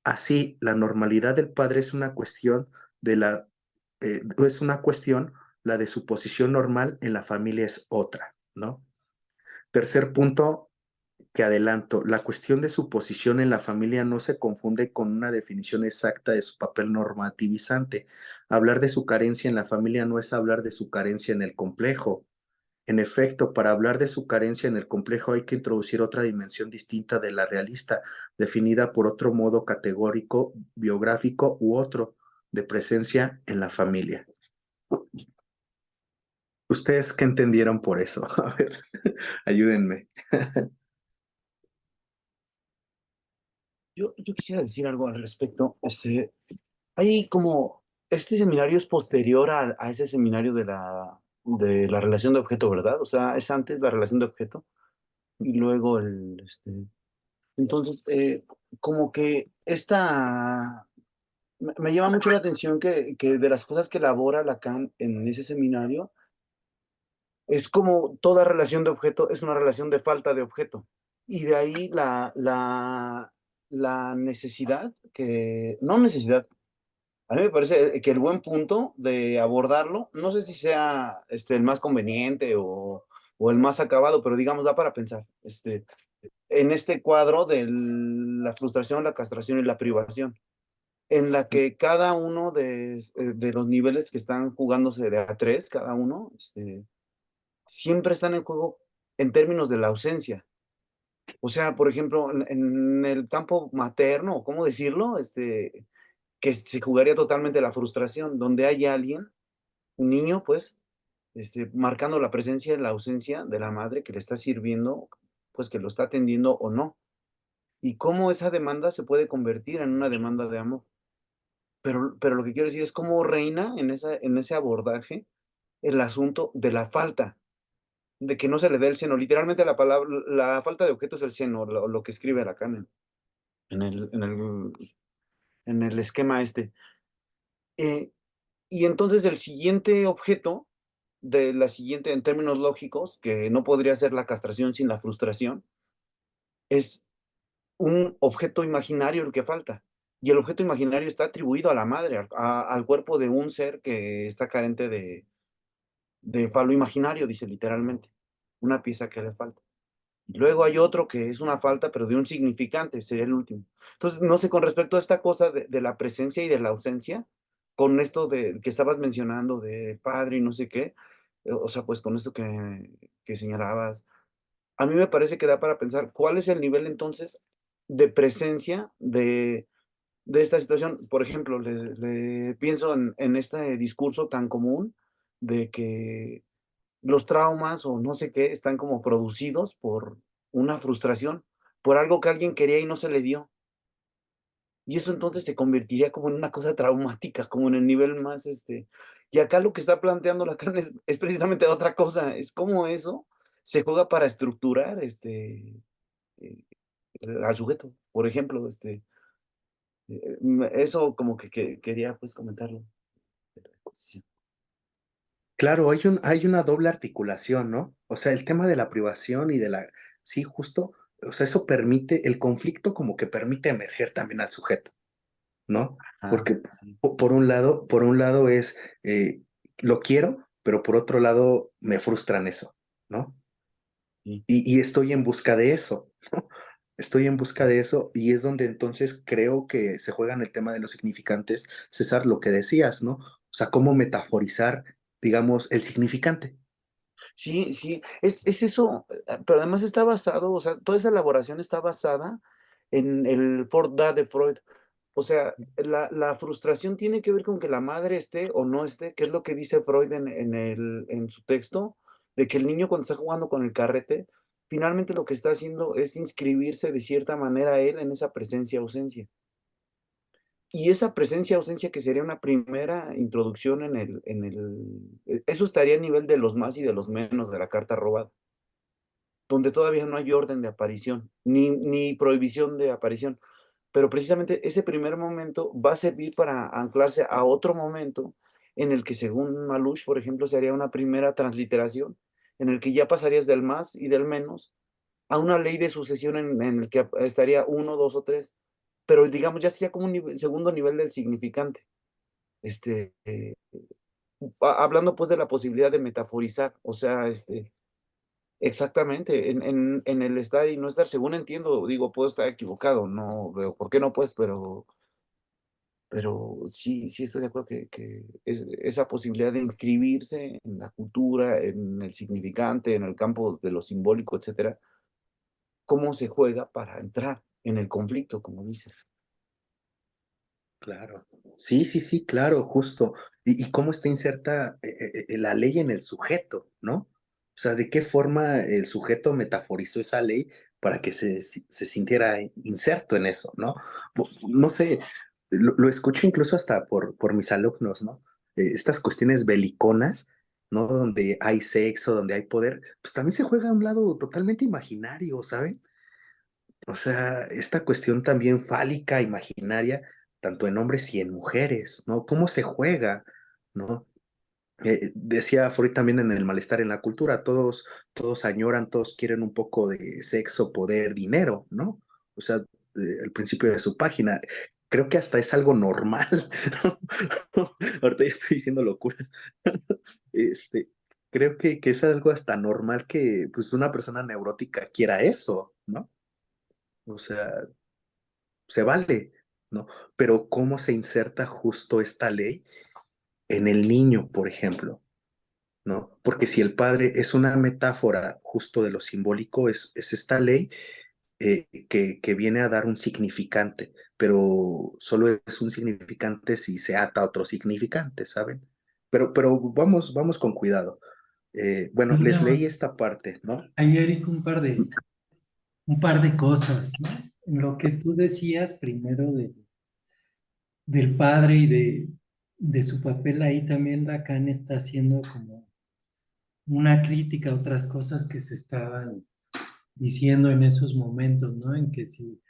Speaker 2: Así, la normalidad del padre es una cuestión es una cuestión, la de su posición normal en la familia es otra, ¿no? Tercer punto, que adelanto, la cuestión de su posición en la familia no se confunde con una definición exacta de su papel normativizante. Hablar de su carencia en la familia no es hablar de su carencia en el complejo. En efecto, para hablar de su carencia en el complejo hay que introducir otra dimensión distinta de la realista, definida por otro modo categórico, biográfico u otro, de presencia en la familia. ¿Ustedes qué entendieron por eso? A ver, ayúdenme.
Speaker 3: Yo quisiera decir algo al respecto. Hay como, este seminario es posterior a ese seminario de la relación de objeto, ¿verdad? O sea, es antes la relación de objeto y luego entonces, como que me llama mucho la atención que de las cosas que elabora Lacan en ese seminario, es como toda relación de objeto es una relación de falta de objeto. Y de ahí la necesidad, no necesidad, a mí me parece que el buen punto de abordarlo, no sé si sea el más conveniente o el más acabado, pero digamos, da para pensar. en este cuadro de la frustración, la castración y la privación, en la que cada uno de los niveles que están jugándose de a tres, cada uno, siempre están en juego en términos de la ausencia. O sea, por ejemplo, en el campo materno, ¿cómo decirlo? Que se jugaría totalmente la frustración, donde hay alguien, un niño, pues, marcando la presencia y la ausencia de la madre que le está sirviendo, pues que lo está atendiendo o no. Y cómo esa demanda se puede convertir en una demanda de amor. Pero lo que quiero decir es cómo reina en ese abordaje el asunto de la falta, de que no se le dé el seno. Literalmente la falta de objeto es el seno, lo que escribe Lacan en el, en el, en el esquema este. Eh, y entonces el siguiente objeto de la siguiente, en términos lógicos, que no podría ser la castración sin la frustración, es un objeto imaginario el que falta. Y el objeto imaginario está atribuido a la madre, al cuerpo de un ser que está carente de falo imaginario, dice literalmente. Una pieza que le falta. Y luego hay otro que es una falta, pero de un significante, sería el último. Entonces, no sé, con respecto a esta cosa de la presencia y de la ausencia, con esto de que estabas mencionando de padre y no sé qué, o sea, pues con esto que señalabas, a mí me parece que da para pensar cuál es el nivel entonces de presencia de esta situación. Por ejemplo, pienso en este discurso tan común de que los traumas o no sé qué están como producidos por una frustración, por algo que alguien quería y no se le dio. Y eso entonces se convertiría como en una cosa traumática, como en el nivel más, y acá lo que está planteando Lacan es precisamente otra cosa, es como eso se juega para estructurar, eh, al sujeto. Por ejemplo, eso como que quería, pues, comentarlo. Sí.
Speaker 2: Claro, hay una doble articulación, ¿no? O sea, el tema de la privación y de la, sí, justo, o sea, eso permite, el conflicto como que permite emerger también al sujeto, ¿no?
Speaker 3: Ah,
Speaker 2: Porque
Speaker 3: sí,
Speaker 2: por un lado es, lo quiero, pero por otro lado me frustran eso, ¿no?
Speaker 3: sí.
Speaker 2: Y estoy en busca de eso, ¿no? Estoy en busca de eso y es donde entonces creo que se juega en el tema de los significantes, César, lo que decías, ¿no? O sea, cómo metaforizar, digamos, el significante.
Speaker 3: Sí, sí, es eso, pero además está basado, o sea, toda esa elaboración está basada en el Fort Da de Freud. O sea, la frustración tiene que ver con que la madre esté o no esté, que es lo que dice Freud en su texto, de que el niño cuando está jugando con el carrete, finalmente lo que está haciendo es inscribirse de cierta manera él en esa presencia-ausencia. Y esa presencia-ausencia que sería una primera introducción eso estaría a nivel de los más y de los menos de la carta robada, donde todavía no hay orden de aparición, ni prohibición de aparición. Pero precisamente ese primer momento va a servir para anclarse a otro momento en el que, según Malouche, por ejemplo, se haría una primera transliteración, en el que ya pasarías del más y del menos a una ley de sucesión en el que estaría uno, dos o tres, pero digamos ya sería como un segundo nivel del significante. Este, eh, Hablando pues de la posibilidad de metaforizar, o sea, exactamente, en el estar y no estar, según entiendo, digo, puedo estar equivocado, no veo por qué no, pues, pero sí, sí estoy de acuerdo que esa posibilidad de inscribirse en la cultura, en el significante, en el campo de lo simbólico, etcétera, cómo se juega para entrar en el conflicto, como dices.
Speaker 2: Claro. Sí, sí, sí, claro, justo. Y cómo está inserta la ley en el sujeto, ¿no? O sea, de qué forma el sujeto metaforizó esa ley para que se sintiera inserto en eso, ¿no? No sé, lo escucho incluso hasta por mis alumnos, ¿no? Estas cuestiones beliconas, ¿no? Donde hay sexo, donde hay poder, pues también se juega a un lado totalmente imaginario, ¿saben? O sea, esta cuestión también fálica, imaginaria, tanto en hombres y en mujeres, ¿no? ¿Cómo se juega, ¿no? Decía Freud también en el malestar en la cultura, todos añoran, todos quieren un poco de sexo, poder, dinero, ¿no? O sea, el principio de su página. Creo que hasta es algo normal, ¿no? Ahorita ya estoy diciendo locuras. Este, creo que es algo hasta normal que pues una persona neurótica quiera eso, ¿no? O sea, se vale, ¿no? Pero ¿cómo se inserta justo esta ley en el niño, por ejemplo? ¿No? Porque si el padre es una metáfora justo de lo simbólico, es esta ley que viene a dar un significante, pero solo es un significante si se ata a otro significante, ¿saben? Pero vamos con cuidado. Bueno,
Speaker 1: Y
Speaker 2: les
Speaker 1: nada
Speaker 2: leí
Speaker 1: más,
Speaker 2: esta parte, ¿no?
Speaker 1: ahí, Eric, un par de cosas, ¿no? En lo que tú decías primero del padre y de su papel ahí, también Lacan está haciendo como una crítica a otras cosas que se estaban diciendo en esos momentos, ¿no? En que si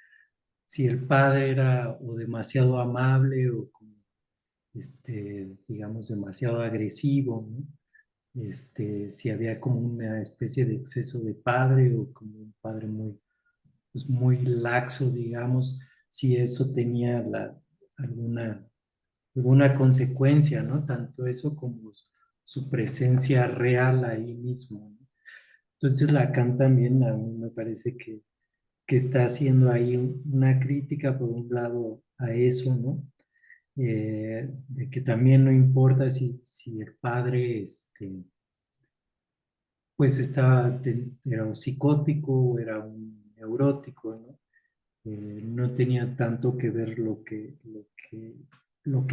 Speaker 1: el padre era o demasiado amable o como, digamos, demasiado agresivo, ¿no? Si había como una especie de exceso de padre o como un padre muy, pues muy laxo, digamos, si eso tenía alguna, alguna consecuencia, ¿no? Tanto eso como su presencia real ahí mismo, ¿no? Entonces Lacan también a mí me parece que está haciendo ahí una crítica por un lado a eso, ¿no? De que también no importa si el padre, pues era un psicótico o era un neurótico, ¿no? No tenía tanto que ver lo que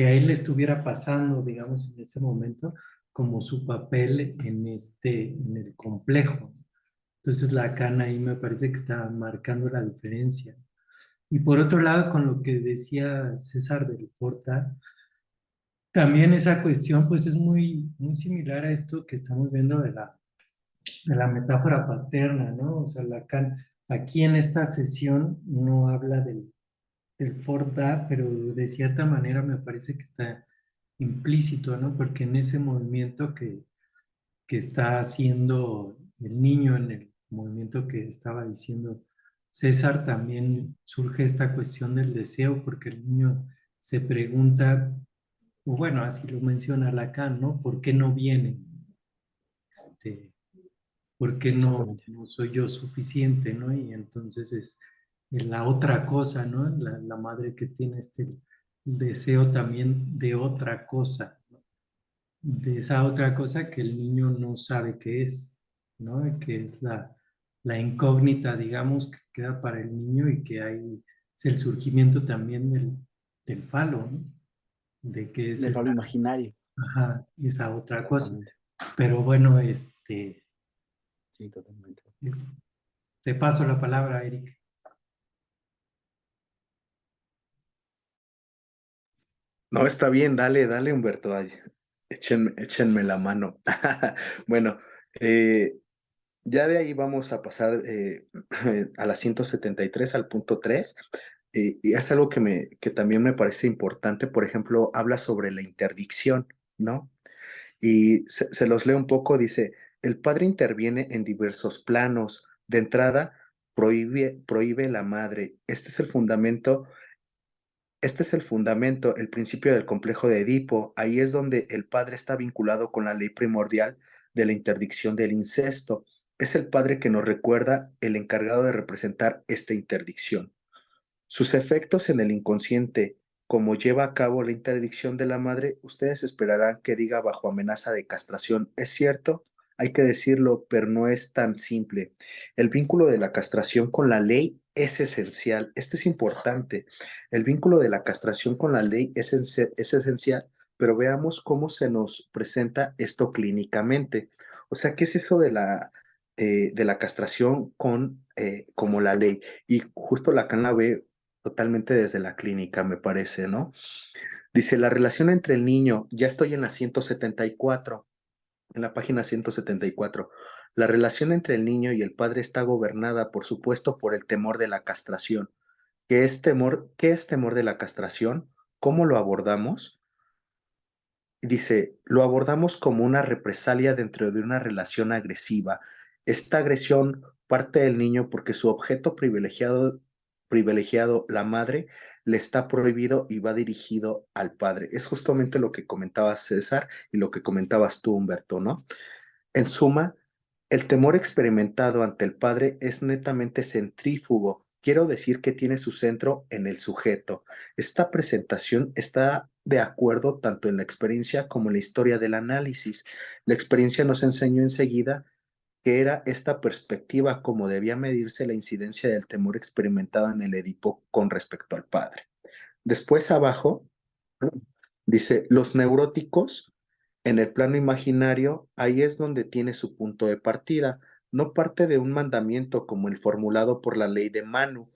Speaker 1: a él le estuviera pasando, digamos, en ese momento, como su papel en el complejo. Entonces Lacan ahí me parece que está marcando la diferencia. Y por otro lado, con lo que decía César del Porta, también esa cuestión pues es muy similar a esto que estamos viendo de la metáfora paterna, ¿no? O sea, Lacan aquí en esta sesión no habla del Forta, pero de cierta manera me parece que está implícito, ¿no? Porque en ese movimiento que está haciendo el niño, en el movimiento que estaba diciendo César, también surge esta cuestión del deseo, porque el niño se pregunta, o bueno, así lo menciona Lacan, ¿no? ¿Por qué no viene? Este, ¿Por qué
Speaker 3: Exactamente.
Speaker 1: no soy yo suficiente, ¿no? Y entonces es la otra cosa, ¿no? La madre que tiene deseo también de otra cosa, ¿no? De esa otra cosa que el niño no sabe qué es, ¿no? Que es la incógnita, digamos, que queda para el niño y que hay, es el surgimiento también del falo, ¿no? De que es
Speaker 3: Del falo imaginario.
Speaker 1: ajá, esa otra cosa.
Speaker 3: Exactamente.
Speaker 1: Pero bueno,
Speaker 3: Sí, totalmente.
Speaker 1: te paso la palabra, Eric.
Speaker 2: No, está bien, dale, Humberto. Ay, échenme la mano. Bueno, eh, ya de ahí vamos a pasar a la 173, al punto 3. Y es algo que también me parece importante. Por ejemplo, habla sobre la interdicción, ¿no? Y se los leo un poco. Dice, el padre interviene en diversos planos. De entrada, prohíbe la madre. Este es el fundamento, el principio del complejo de Edipo. Ahí es donde el padre está vinculado con la ley primordial de la interdicción del incesto. Es el padre que nos recuerda el encargado de representar esta interdicción. Sus efectos en el inconsciente, como lleva a cabo la interdicción de la madre, ustedes esperarán que diga bajo amenaza de castración. Es cierto, hay que decirlo, pero no es tan simple. El vínculo de la castración con la ley es esencial. Esto es importante. El vínculo de la castración con la ley es esencial, pero veamos cómo se nos presenta esto clínicamente. O sea, ¿qué es eso de la castración como la ley? Y justo Lacan la ve totalmente desde la clínica, me parece, ¿no? Dice, la relación entre el niño, ya estoy en la 174, en la página 174. La relación entre el niño y el padre está gobernada, por supuesto, por el temor de la castración. ¿Qué es temor de la castración? ¿Cómo lo abordamos? Dice, lo abordamos como una represalia dentro de una relación agresiva. Esta agresión parte del niño porque su objeto privilegiado, la madre, le está prohibido y va dirigido al padre. Es justamente lo que comentaba César y lo que comentabas tú, Humberto, ¿no? En suma, el temor experimentado ante el padre es netamente centrífugo. quiero decir que tiene su centro en el sujeto. Esta presentación está de acuerdo tanto en la experiencia como en la historia del análisis. La experiencia nos enseñó enseguida que era esta perspectiva como debía medirse la incidencia del temor experimentado en el Edipo con respecto al padre. Después abajo dice, los neuróticos en el plano imaginario, ahí es donde tiene su punto de partida. No parte de un mandamiento como el formulado por la ley de Manu.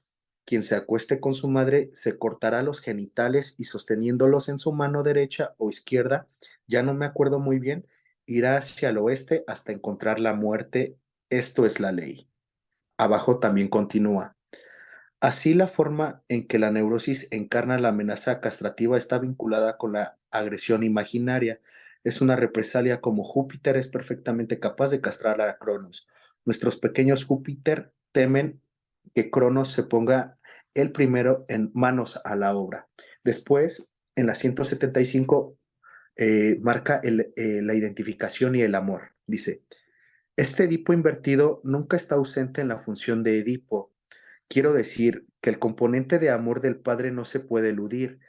Speaker 2: Quien se acueste con su madre se cortará los genitales y sosteniéndolos en su mano derecha o izquierda, ya no me acuerdo muy bien, irá hacia el oeste hasta encontrar la muerte. Esto es la ley. Abajo también continúa. Así, la forma en que la neurosis encarna la amenaza castrativa está vinculada con la agresión imaginaria. Es una represalia como Júpiter es perfectamente capaz de castrar a Cronos. Nuestros pequeños Júpiter temen que Cronos se ponga el primero en manos a la obra. Después, en la 175, marca la identificación y el amor. Dice, este Edipo invertido nunca está ausente en la función de Edipo. Quiero decir que el componente de amor del padre no se puede eludir.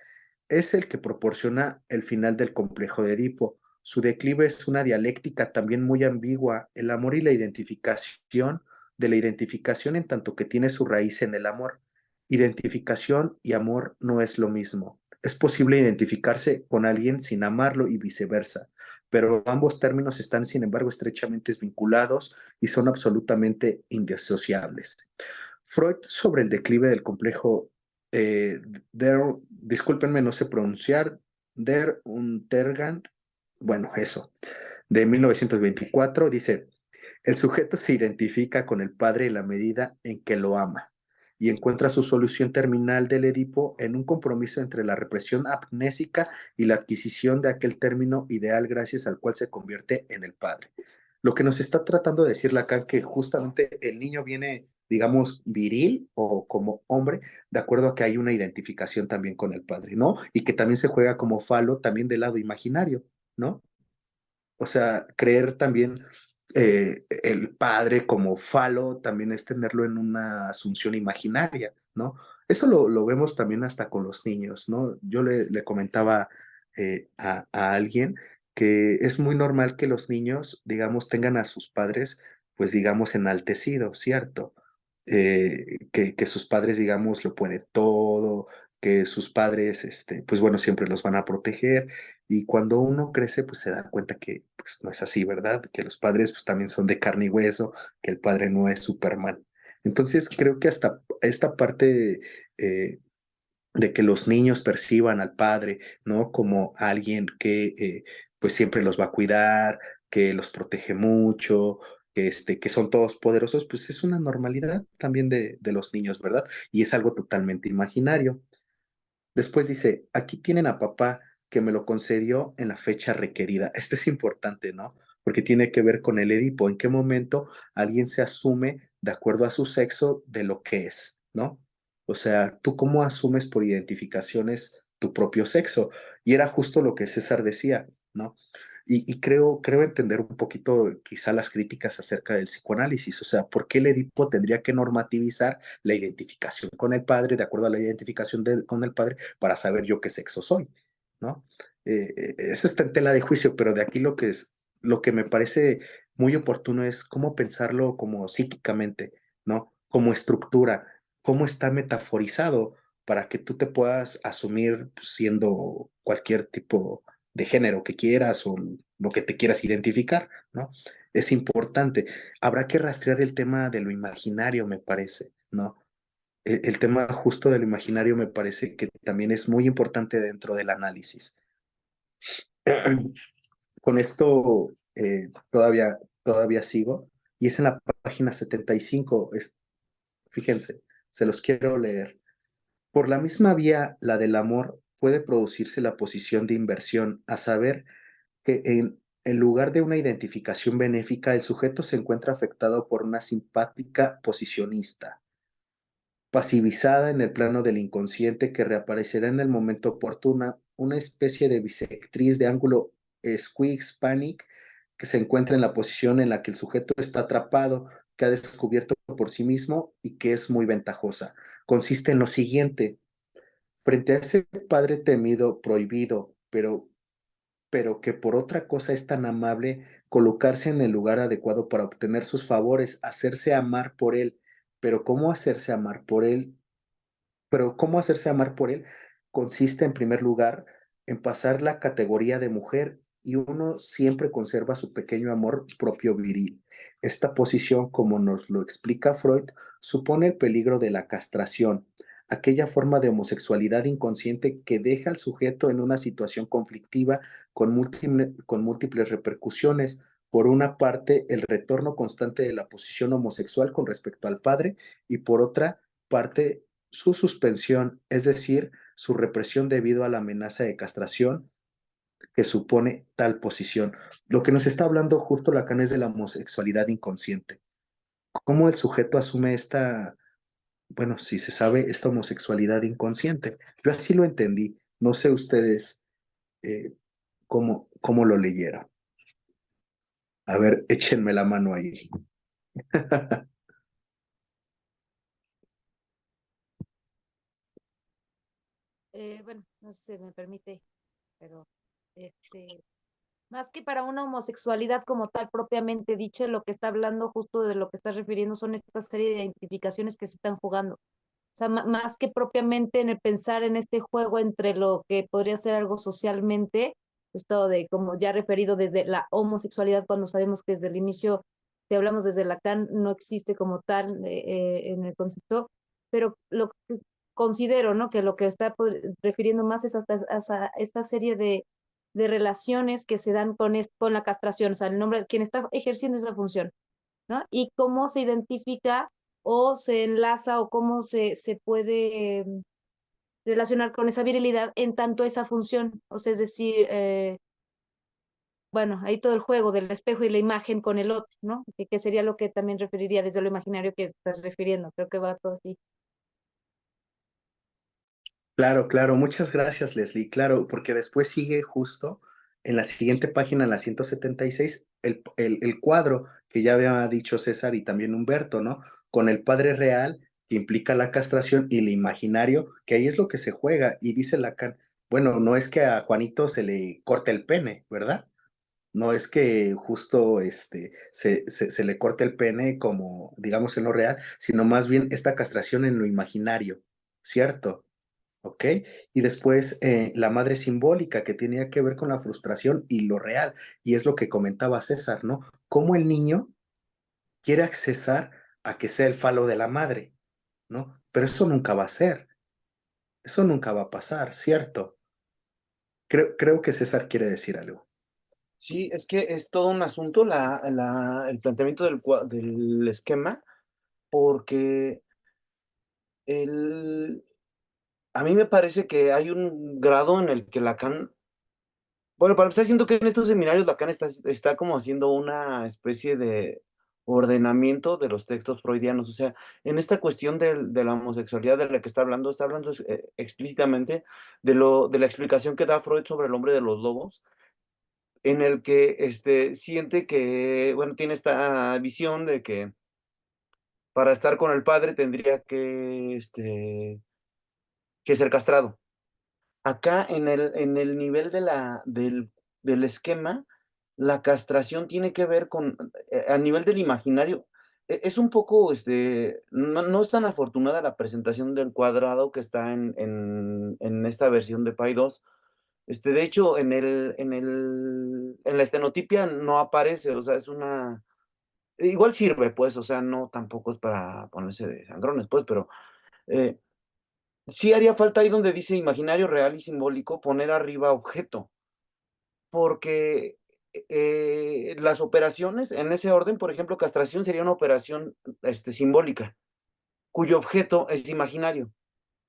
Speaker 2: Es el que proporciona el final del complejo de Edipo. Su declive es una dialéctica también muy ambigua, el amor y la identificación, de la identificación en tanto que tiene su raíz en el amor. Identificación y amor no es lo mismo. Es posible identificarse con alguien sin amarlo y viceversa, pero ambos términos están, sin embargo, estrechamente vinculados y son absolutamente indisociables. Freud, sobre el declive del complejo discúlpenme, no sé pronunciar, Der Untergang, bueno, eso, de 1924, dice, el sujeto se identifica con el padre en la medida en que lo ama y encuentra su solución terminal del Edipo en un compromiso entre la represión amnésica y la adquisición de aquel término ideal gracias al cual se convierte en el padre. Lo que nos está tratando de decir Lacan que justamente el niño viene, digamos, viril o como hombre, de acuerdo a que hay una identificación también con el padre, ¿no? Y que también se juega como falo también del lado imaginario, ¿no? O sea, creer también el padre como falo también es tenerlo en una asunción imaginaria, ¿no? Eso lo vemos también hasta con los niños, ¿no? Yo le comentaba a alguien que es muy normal que los niños, digamos, tengan a sus padres, pues digamos, enaltecidos, ¿cierto? Que sus padres, digamos, lo pueden todo, que sus padres, pues bueno, siempre los van a proteger y cuando uno crece, pues se da cuenta que pues, no es así, ¿verdad? Que los padres pues también son de carne y hueso, que el padre no es Superman. Entonces creo que hasta esta parte de que los niños perciban al padre, ¿no? Como alguien que pues siempre los va a cuidar, que los protege mucho, que son todos poderosos, pues es una normalidad también de los niños, ¿verdad? Y es algo totalmente imaginario. Después dice, aquí tienen a papá que me lo concedió en la fecha requerida. Esto es importante, ¿no? Porque tiene que ver con el Edipo. ¿En qué momento alguien se asume de acuerdo a su sexo de lo que es, ¿no? O sea, ¿tú cómo asumes por identificaciones tu propio sexo? Y era justo lo que César decía, ¿no? Y creo entender un poquito quizá las críticas acerca del psicoanálisis. O sea, ¿por qué el Edipo tendría que normativizar la identificación con el padre, de acuerdo a la identificación con el padre, para saber yo qué sexo soy, ¿no? Eso está en tela de juicio, pero de aquí lo que me parece muy oportuno es cómo pensarlo como psíquicamente, ¿no? Como estructura, cómo está metaforizado para que tú te puedas asumir pues, siendo cualquier tipo de género que quieras o lo que te quieras identificar, ¿no? Es importante. Habrá que rastrear el tema de lo imaginario, me parece, ¿no? El tema justo del imaginario me parece que también es muy importante dentro del análisis. Con esto todavía sigo y es en la página 75, fíjense, se los quiero leer. Por la misma vía, la del amor, puede producirse la posición de inversión, a saber, que en lugar de una identificación benéfica, el sujeto se encuentra afectado por una simpática posicionista, pasivizada en el plano del inconsciente que reaparecerá en el momento oportuno, una especie de bisectriz de ángulo squeeze panic que se encuentra en la posición en la que el sujeto está atrapado, que ha descubierto por sí mismo y que es muy ventajosa. Consiste en lo siguiente: frente a ese padre temido, prohibido, pero que por otra cosa es tan amable, colocarse en el lugar adecuado para obtener sus favores, hacerse amar por él. Pero ¿cómo hacerse amar por él? Pero cómo hacerse amar por él consiste, en primer lugar, en pasar la categoría de mujer, y uno siempre conserva su pequeño amor propio viril. Esta posición, como nos lo explica Freud, supone el peligro de la castración, aquella forma de homosexualidad inconsciente que deja al sujeto en una situación conflictiva con múltiples repercusiones. Por una parte, el retorno constante de la posición homosexual con respecto al padre, y por otra parte, su suspensión, es decir, su represión debido a la amenaza de castración que supone tal posición. Lo que nos está hablando justo Lacan es de la homosexualidad inconsciente. ¿Cómo el sujeto asume esta, bueno, si se sabe, esta homosexualidad inconsciente? Yo así lo entendí. No sé ustedes eh, cómo lo leyeron. A ver, échenme la mano ahí.
Speaker 4: Bueno, no sé si me permite, pero este, más que para una homosexualidad como tal propiamente dicha, lo que está hablando justo de lo que está refiriendo son esta serie de identificaciones que se están jugando. O sea, más que propiamente en el pensar en este juego entre lo que podría ser algo socialmente, esto de como ya referido desde la homosexualidad, cuando sabemos que desde el inicio, si hablamos desde Lacan, no existe como tal en el concepto, pero lo que considero, ¿no? Que lo que está refiriendo más es hasta esta serie de relaciones que se dan con la castración, o sea, el nombre, quien está ejerciendo esa función, ¿no? Y cómo se identifica o se enlaza o cómo se puede relacionar con esa virilidad en tanto esa función, o sea, es decir, bueno, ahí todo el juego del espejo y la imagen con el otro, ¿no? Que sería lo que también referiría desde lo imaginario que estás refiriendo, creo que va todo así.
Speaker 2: Claro, claro, muchas gracias, Leslie. Claro, porque después sigue justo en la siguiente página, en la 176, el cuadro que ya había dicho César y también Humberto, ¿no? Con el padre real, que implica la castración, y el imaginario, que ahí es lo que se juega. Y dice Lacan, bueno, no es que a Juanito se le corte el pene, ¿verdad? No es que justo se le corte el pene como, digamos, en lo real, sino más bien esta castración en lo imaginario, ¿cierto? ¿Ok? Y después la madre simbólica, que tenía que ver con la frustración y lo real, y es lo que comentaba César, ¿no? Cómo el niño quiere accesar a que sea el falo de la madre, ¿no? Pero eso nunca va a ser, eso nunca va a pasar, ¿cierto? Creo que César quiere decir algo.
Speaker 3: Sí, es que es todo un asunto el planteamiento del esquema, porque el, a mí me parece que hay un grado en el que Lacan, bueno, para empezar, siento que en estos seminarios Lacan está como haciendo una especie de ordenamiento de los textos freudianos. O sea, en esta cuestión de la homosexualidad de la que está hablando explícitamente de la explicación que da Freud sobre el hombre de los lobos, en el que siente que, bueno, tiene esta visión de que para estar con el padre tendría que ser castrado. Acá en el nivel del esquema, la castración tiene que ver con, a nivel del imaginario, es un poco, no es tan afortunada la presentación del cuadrado que está en esta versión de Pi 2. De hecho, en la estenotipia no aparece, o sea, es una, igual sirve, pues, o sea, no tampoco es para ponerse de sangrones, pues, pero eh, sí haría falta ahí donde dice imaginario, real y simbólico, poner arriba objeto, porque las operaciones en ese orden, por ejemplo, castración sería una operación simbólica, cuyo objeto es imaginario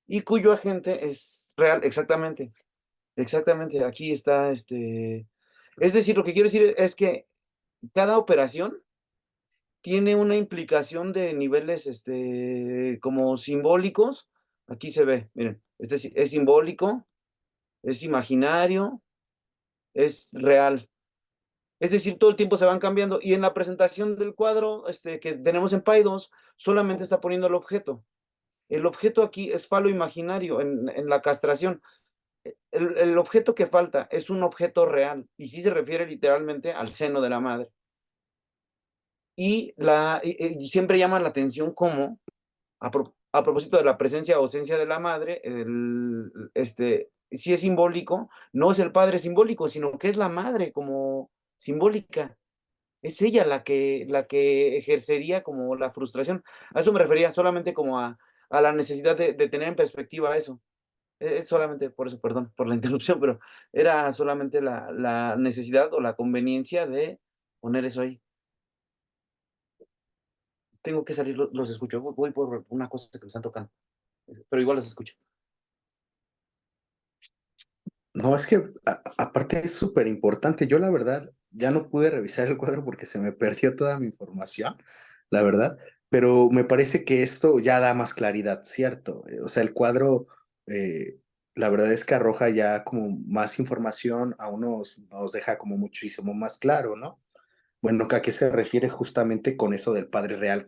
Speaker 3: y cuyo agente es real, exactamente, exactamente, aquí está, es decir, lo que quiero decir es que cada operación tiene una implicación de niveles, como simbólicos. Aquí se ve, miren, es simbólico, es imaginario, es real. Es decir, todo el tiempo se van cambiando y en la presentación del cuadro que tenemos en Py2 solamente está poniendo el objeto. El objeto aquí es falo imaginario en la castración. El objeto que falta es un objeto real y sí se refiere literalmente al seno de la madre. Y siempre llama la atención cómo, a propósito de la presencia o ausencia de la madre, si es simbólico, no es el padre simbólico, sino que es la madre como simbólica. Es ella la que ejercería como la frustración. A eso me refería, solamente como a la necesidad de tener en perspectiva eso. Es solamente por eso, perdón por la interrupción, pero era solamente la necesidad o la conveniencia de poner eso ahí. Tengo que salir, los escucho. Voy por una cosa que me están tocando, pero igual los escucho.
Speaker 2: No, es que aparte es súper importante. Yo la verdad ya no pude revisar el cuadro porque se me perdió toda mi información, la verdad, pero me parece que esto ya da más claridad, ¿cierto? O sea, el cuadro, la verdad es que arroja ya como más información, a unos nos deja como muchísimo más claro, ¿no? Bueno, ¿a qué se refiere justamente con eso del padre real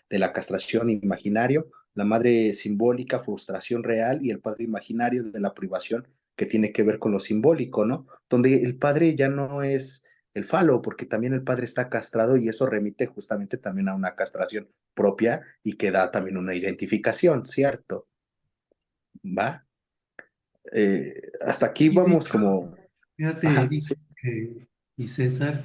Speaker 2: de la castración imaginario, la madre simbólica, frustración real y el padre imaginario de la privación que tiene que ver con lo simbólico, ¿no? Donde el padre ya no es el falo, porque también el padre está castrado y eso remite justamente también a una castración propia y que da también una identificación, ¿cierto? ¿Va? Hasta aquí
Speaker 1: Y de
Speaker 2: vamos
Speaker 1: hecho,
Speaker 2: como...
Speaker 1: fíjate,
Speaker 2: Ajá,
Speaker 1: Eric,
Speaker 2: sí.
Speaker 1: y César,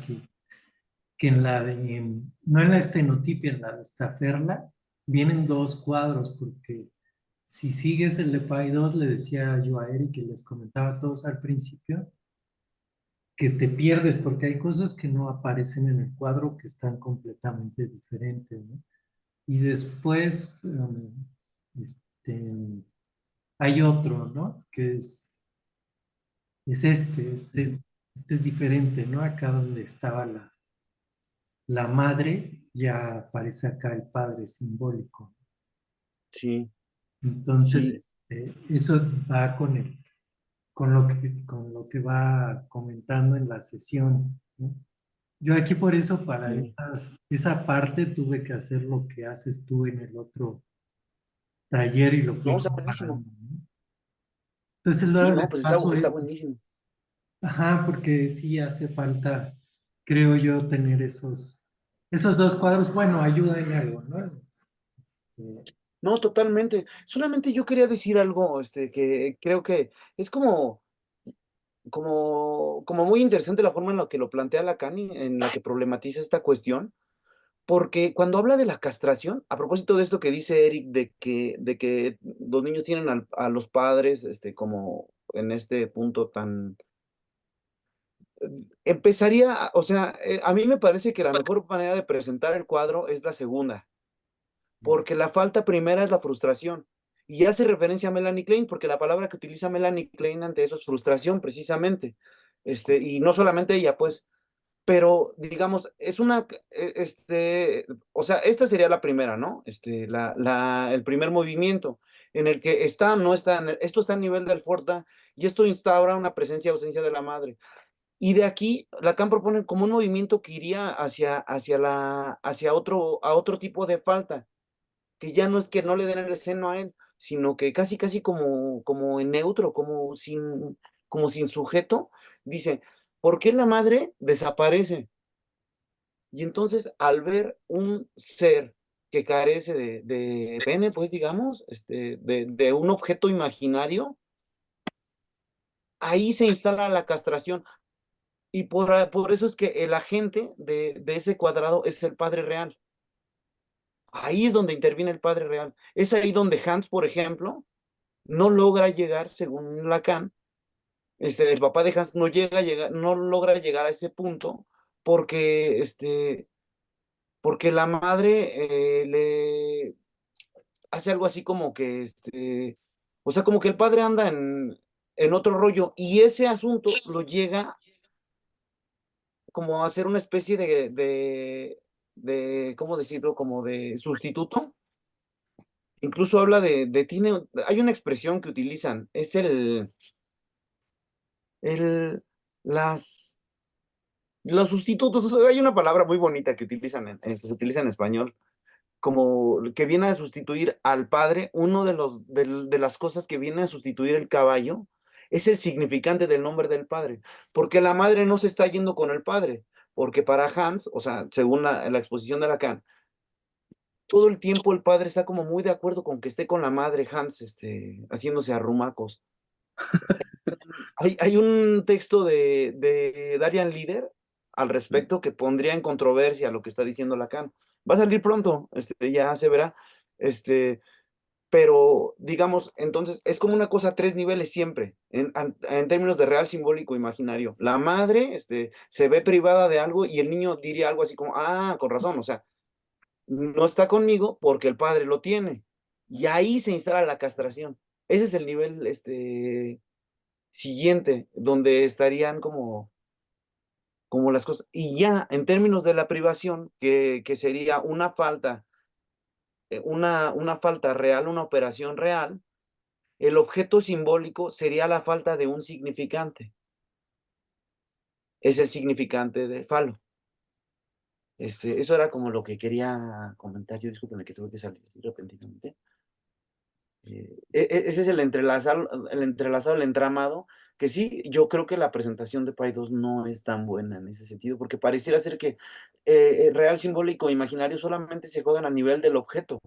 Speaker 1: que en no en la estenotipia, en la de Staferla, vienen dos cuadros, porque si sigues el de Pi 2, le decía yo a Eric, que les comentaba a todos al principio, que te pierdes, porque hay cosas que no aparecen en el cuadro que están completamente diferentes, ¿no? Y después, este, hay otro, ¿no? Que es este es diferente, ¿no? Acá donde estaba la madre, ya aparece acá el padre simbólico.
Speaker 3: Sí,
Speaker 1: Entonces,
Speaker 3: sí,
Speaker 1: eso va con lo que va comentando en la sesión, ¿no? Yo aquí por eso, para
Speaker 3: sí.
Speaker 1: esa parte, tuve que hacer lo que haces tú en el otro taller y lo
Speaker 3: No,
Speaker 1: fui
Speaker 3: está buenísimo.
Speaker 1: comparando, ¿no? Entonces,
Speaker 3: Sí,
Speaker 1: luego
Speaker 3: no,
Speaker 1: les
Speaker 3: pues
Speaker 1: paso
Speaker 3: está
Speaker 1: esto.
Speaker 3: buenísimo.
Speaker 1: Ajá, porque sí hace falta, creo yo, tener esos dos cuadros. Bueno, ayuda en algo, ¿no?
Speaker 3: No, totalmente. Solamente yo quería decir algo, que creo que es como muy interesante la forma en la que lo plantea Lacan y en la que problematiza esta cuestión, porque cuando habla de la castración, a propósito de esto que dice Eric, de que los niños tienen a los padres, como en este punto tan empezaría, o sea, a mí me parece que la mejor manera de presentar el cuadro es la segunda, porque la falta primera es la frustración. Y hace referencia a Melanie Klein, porque la palabra que utiliza Melanie Klein ante eso es frustración, precisamente. Y no solamente ella, pues, pero digamos, es o sea, esta sería la primera, ¿no? El primer movimiento en el que no está, esto está a nivel del Forta y esto instaura una presencia ausencia de la madre. Y de aquí, Lacan propone como un movimiento que iría a otro tipo de falta, que ya no es que no le den el seno a él, sino que casi, casi como en neutro, como sin sujeto, dice, ¿por qué la madre desaparece? Y entonces, al ver un ser que carece de pene, pues digamos, de un objeto imaginario, ahí se instala la castración. Y por eso es que el agente de ese cuadrado es el padre real. Ahí es donde interviene el padre real. Es ahí donde Hans, por ejemplo, no logra llegar, según Lacan, el papá de Hans no logra llegar a ese punto porque, porque la madre le hace algo así como que, o sea, como que el padre anda en otro rollo y ese asunto lo llega como a hacer una especie ¿cómo decirlo? Como de sustituto. Incluso habla hay una expresión que utilizan, es el, las, Los sustitutos, o sea, hay una palabra muy bonita que utilizan que se utiliza en español, como que viene a sustituir al padre. Uno de las cosas que viene a sustituir el caballo es el significante del nombre del padre, porque la madre no se está yendo con el padre, porque para Hans, o sea, según la exposición de Lacan, todo el tiempo el padre está como muy de acuerdo con que esté con la madre Hans, haciéndose arrumacos. Hay un texto de Darian Lieder al respecto que pondría en controversia lo que está diciendo Lacan. Va a salir pronto, ya se verá. Este, pero digamos, entonces es como una cosa a tres niveles siempre, en términos de real, simbólico, imaginario. La madre, se ve privada de algo y el niño diría algo así como, ah, con razón, o sea, no está conmigo porque el padre lo tiene. Y ahí se instala la castración. Ese es el nivel, siguiente, donde estarían como las cosas. Y ya en términos de la privación, que sería una falta, una falta real, una operación real, el objeto simbólico sería la falta de un significante. Es el significante de falo. Eso era como lo que quería comentar. Yo discúlpeme que tuve que salir así repentinamente. Ese es el entramado, que sí, yo creo que la presentación de Pi 2 no es tan buena en ese sentido, porque pareciera ser que real, simbólico, imaginario solamente se juegan a nivel del objeto,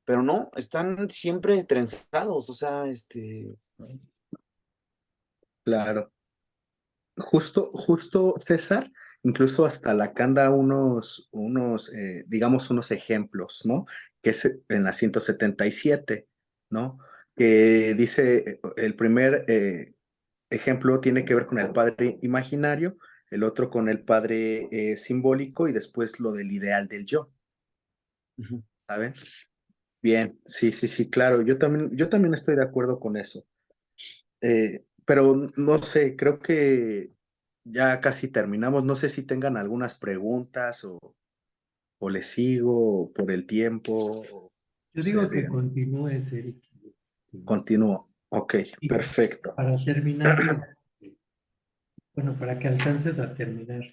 Speaker 3: pero no, están siempre trenzados, o sea,
Speaker 2: Claro. Justo César, incluso hasta Lacan da digamos, unos ejemplos, ¿no? Que es en la 177, ¿no? Que dice, el primer ejemplo tiene que ver con el padre imaginario, el otro con el padre simbólico y después lo del ideal del yo,
Speaker 3: ujú.
Speaker 2: ¿saben? Bien, sí, sí, sí, claro, yo también estoy de acuerdo con eso. Pero no sé, creo que ya casi terminamos. No sé si tengan algunas preguntas o les sigo por el tiempo.
Speaker 1: Yo digo
Speaker 2: Ustedes
Speaker 1: que
Speaker 2: digan.
Speaker 1: continúes, Eric.
Speaker 2: Continúo. Ok,
Speaker 1: Y
Speaker 2: perfecto.
Speaker 1: para terminar, bueno, para que alcances a terminar.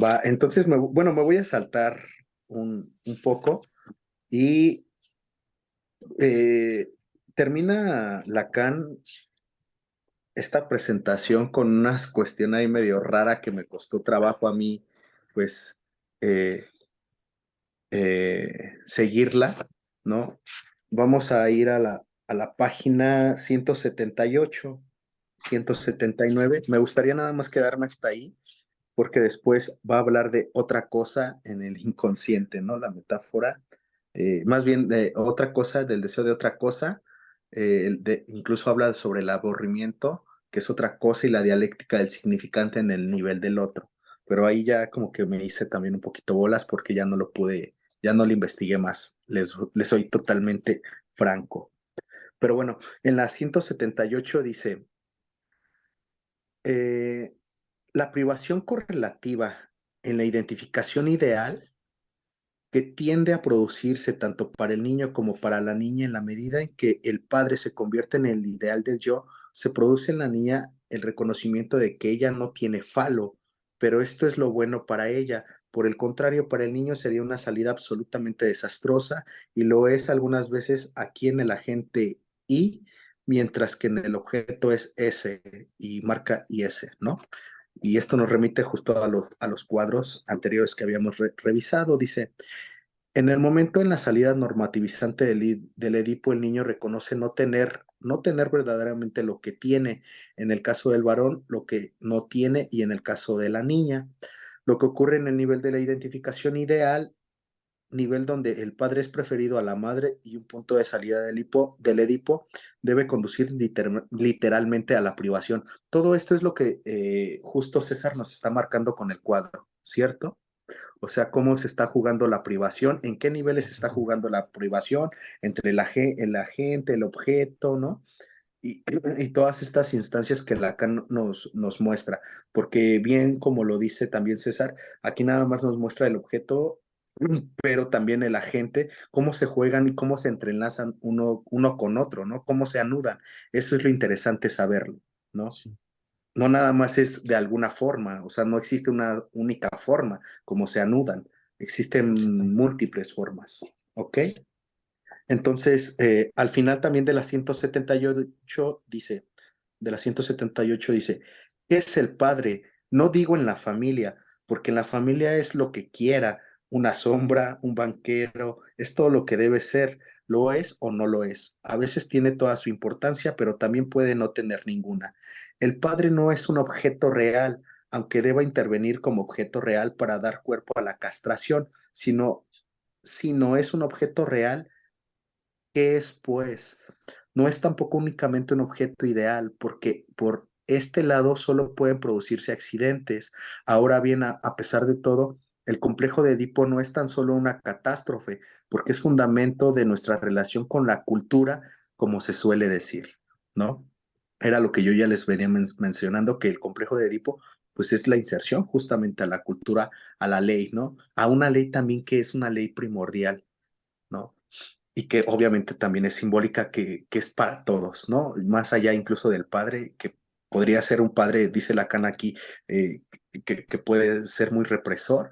Speaker 2: Va, entonces, bueno, me voy a saltar un poco y eh, termina Lacan esta presentación con una cuestión ahí medio rara que me costó trabajo a mí, pues, eh, seguirla, ¿no? Vamos a ir a la página 178, 179. Me gustaría nada más quedarme hasta ahí, porque después va a hablar de otra cosa en el inconsciente, ¿no? La metáfora, más bien de otra cosa, del deseo de otra cosa, incluso habla sobre el aburrimiento, que es otra cosa, y la dialéctica del significante en el nivel del otro. Pero ahí ya como que me hice también un poquito bolas porque ya no lo pude, ya no lo investigué más. Les soy totalmente franco. Pero bueno, en la 178 dice, eh, la privación correlativa en la identificación ideal que tiende a producirse tanto para el niño como para la niña en la medida en que el padre se convierte en el ideal del yo, se produce en la niña el reconocimiento de que ella no tiene falo, pero esto es lo bueno para ella. Por el contrario, para el niño sería una salida absolutamente desastrosa y lo es algunas veces aquí en el agente I, mientras que en el objeto es S y marca IS, ¿no? Y esto nos remite justo a los cuadros anteriores que habíamos revisado. Dice, en el momento en la salida normativizante del Edipo, el niño reconoce no tener verdaderamente lo que tiene, en el caso del varón, lo que no tiene, y en el caso de la niña. Lo que ocurre en el nivel de la identificación ideal, nivel donde el padre es preferido a la madre y un punto de salida del Edipo, debe conducir literalmente a la privación. Todo esto es lo que justo César nos está marcando con el cuadro, ¿cierto? O sea, cómo se está jugando la privación, en qué niveles se está jugando la privación entre el agente, el objeto, ¿no? Y, y todas estas instancias que Lacan nos muestra, porque bien como lo dice también César, aquí nada más nos muestra el objeto, pero también el agente, cómo se juegan y cómo se entrelazan uno con otro, ¿no? Cómo se anudan. Eso es lo interesante saberlo, ¿no?
Speaker 3: Sí.
Speaker 2: no nada más es de alguna forma, o sea, no existe una única forma como se anudan, existen múltiples formas, ¿ok? Entonces, al final también de la 178 dice, de la 178 dice, ¿qué es el padre? No digo en la familia, porque en la familia es lo que quiera, una sombra, un banquero, es todo lo que debe ser, lo es o no lo es. A veces tiene toda su importancia, pero también puede no tener ninguna. El padre no es un objeto real, aunque deba intervenir como objeto real para dar cuerpo a la castración, sino es un objeto real. ¿Qué es, pues? No es tampoco únicamente un objeto ideal, porque por este lado solo pueden producirse accidentes. Ahora bien, a pesar de todo, el complejo de Edipo no es tan solo una catástrofe, porque es fundamento de nuestra relación con la cultura, como se suele decir, ¿no? Era lo que yo ya les venía mencionando, que el complejo de Edipo, pues es la inserción justamente a la cultura, a la ley, ¿no? A una ley también que es una ley primordial, ¿no? Y que obviamente también es simbólica, que es para todos, ¿no? Más allá incluso del padre, que podría ser un padre, dice Lacan aquí, que puede ser muy represor.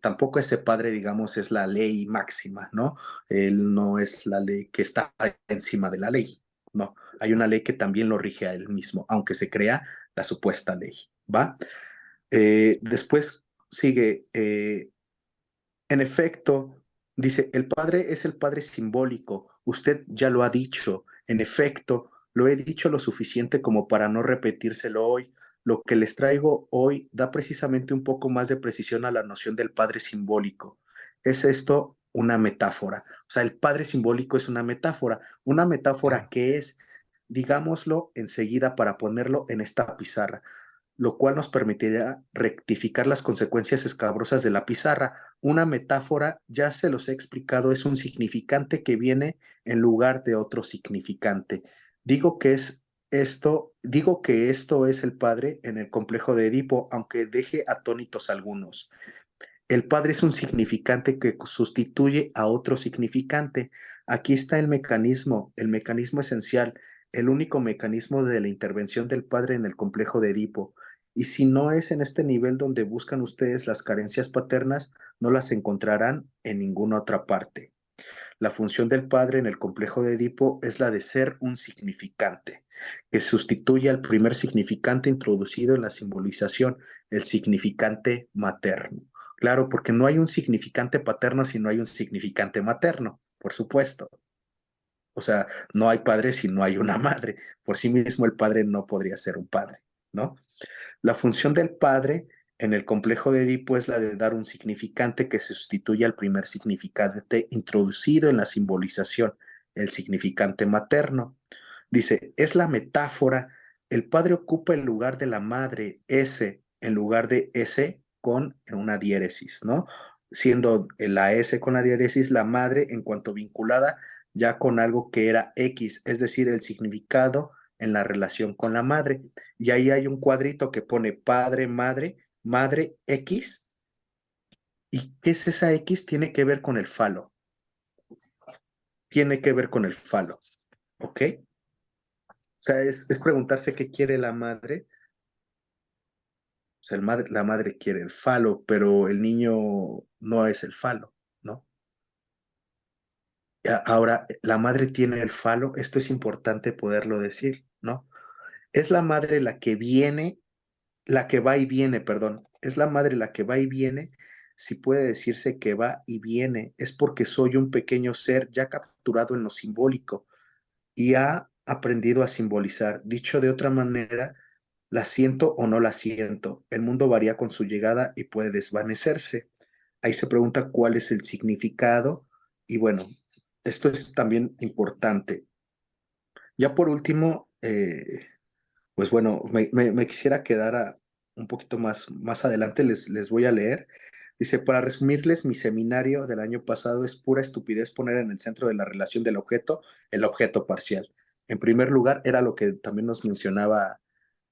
Speaker 2: Tampoco ese padre, digamos, es la ley máxima, ¿no? Él no es la ley que está encima de la ley, no. Hay una ley que también lo rige a él mismo, aunque se crea la supuesta ley, ¿va? Después sigue, en efecto, dice, el Padre es el Padre simbólico. Usted ya lo ha dicho. En efecto, lo he dicho lo suficiente como para no repetírselo hoy. Lo que les traigo hoy da precisamente un poco más de precisión a la noción del Padre simbólico. ¿Es esto una metáfora? O sea, el Padre simbólico es una metáfora que es, digámoslo enseguida para ponerlo en esta pizarra, lo cual nos permitirá rectificar las consecuencias escabrosas de la pizarra. Una metáfora, ya se los he explicado, es un significante que viene en lugar de otro significante. Digo que esto es el padre en el complejo de Edipo, aunque deje atónitos algunos. El padre es un significante que sustituye a otro significante. Aquí está el mecanismo esencial, el único mecanismo de la intervención del padre en el complejo de Edipo. Y si no es en este nivel donde buscan ustedes las carencias paternas, no las encontrarán en ninguna otra parte. La función del padre en el complejo de Edipo es la de ser un significante, que sustituye al primer significante introducido en la simbolización, el significante materno. Claro, porque no hay un significante paterno si no hay un significante materno, por supuesto. O sea, no hay padre si no hay una madre. Por sí mismo el padre no podría ser un padre, ¿no? La función del padre en el complejo de Edipo es la de dar un significante que sustituye al primer significante introducido en la simbolización, el significante materno. Dice, es la metáfora, el padre ocupa el lugar de la madre, S, en lugar de S con una diéresis, ¿no? Siendo la S con la diéresis la madre en cuanto vinculada ya con algo que era X, es decir, el significado en la relación con la madre. Y ahí hay un cuadrito que pone padre, madre, madre X. ¿Y qué es esa X? Tiene que ver con el falo. Tiene que ver con el falo. ¿Ok? O sea, es preguntarse qué quiere la madre. O sea, la madre quiere el falo, pero el niño no es el falo, ¿no? Ahora, la madre tiene el falo. Esto es importante poderlo decir, ¿no? Es la madre la que viene, la que va y viene, perdón, es la madre la que va y viene. Si puede decirse que va y viene, es porque soy un pequeño ser ya capturado en lo simbólico y ha aprendido a simbolizar. Dicho de otra manera, la siento o no la siento. El mundo varía con su llegada y puede desvanecerse. Ahí se pregunta cuál es el significado y bueno, esto es también importante. Ya por último, pues bueno, me quisiera quedar un poquito más adelante, les voy a leer. Dice, para resumirles, mi seminario del año pasado es pura estupidez poner en el centro de la relación del objeto el objeto parcial. En primer lugar, era lo que también nos mencionaba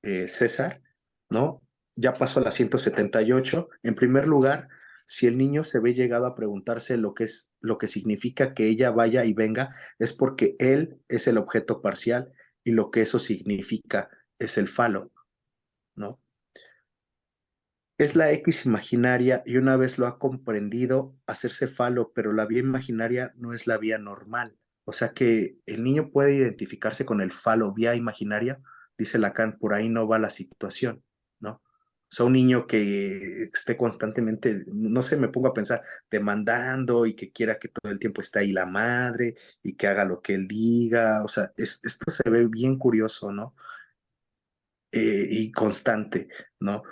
Speaker 2: César, ¿no? Ya pasó a la 178. En primer lugar, si el niño se ve llegado a preguntarse lo que significa que ella vaya y venga, es porque él es el objeto parcial y lo que eso significa es el falo. ¿no? Es la X imaginaria y una vez lo ha comprendido, hacerse falo, pero la vía imaginaria no es la vía normal. O sea que el niño puede identificarse con el falo vía imaginaria, dice Lacan, por ahí no va la situación, ¿no? O sea, un niño que esté constantemente, no sé, me pongo a pensar, demandando y que quiera que todo el tiempo esté ahí la madre y que haga lo que él diga. O sea, esto se ve bien curioso, ¿no? Y constante, ¿no?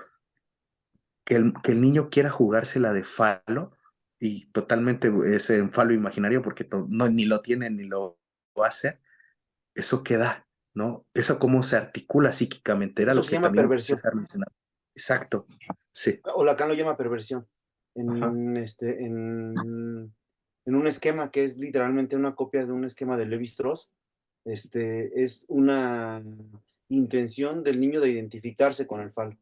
Speaker 2: Que el niño quiera jugársela de falo y totalmente es en falo imaginario porque no, ni lo tiene ni lo va a hacer, eso queda, ¿no? Eso cómo se articula psíquicamente, era
Speaker 3: Eso
Speaker 2: lo
Speaker 3: se
Speaker 2: que
Speaker 3: llama
Speaker 2: también
Speaker 3: perversión.
Speaker 2: César mencionaba. Exacto, sí.
Speaker 3: O Lacan lo llama perversión.
Speaker 2: Ajá,
Speaker 3: En un esquema que es literalmente una copia de un esquema de Levi-Strauss, es una intención del niño de identificarse con el falo.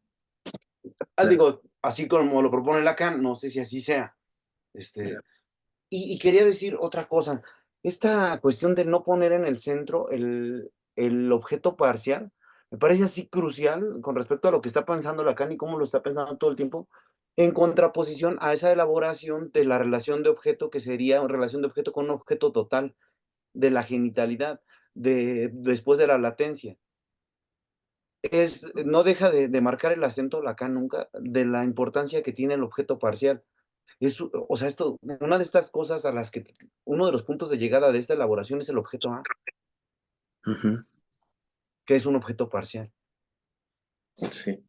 Speaker 2: claro,
Speaker 3: Digo, así como lo propone Lacan, no sé si así sea. Este,
Speaker 2: claro.
Speaker 3: y quería decir otra cosa. Esta cuestión de no poner en el centro el objeto parcial, me parece así crucial con respecto a lo que está pensando Lacan y cómo lo está pensando todo el tiempo, en contraposición a esa elaboración de la relación de objeto que sería una relación de objeto con un objeto total, de la genitalidad, después de la latencia. No deja de marcar el acento Lacan nunca de la importancia que tiene el objeto parcial. O sea, una de estas cosas a las que uno de los puntos de llegada de esta elaboración es el objeto A,
Speaker 2: Ujú,
Speaker 3: que es un objeto parcial.
Speaker 2: sí,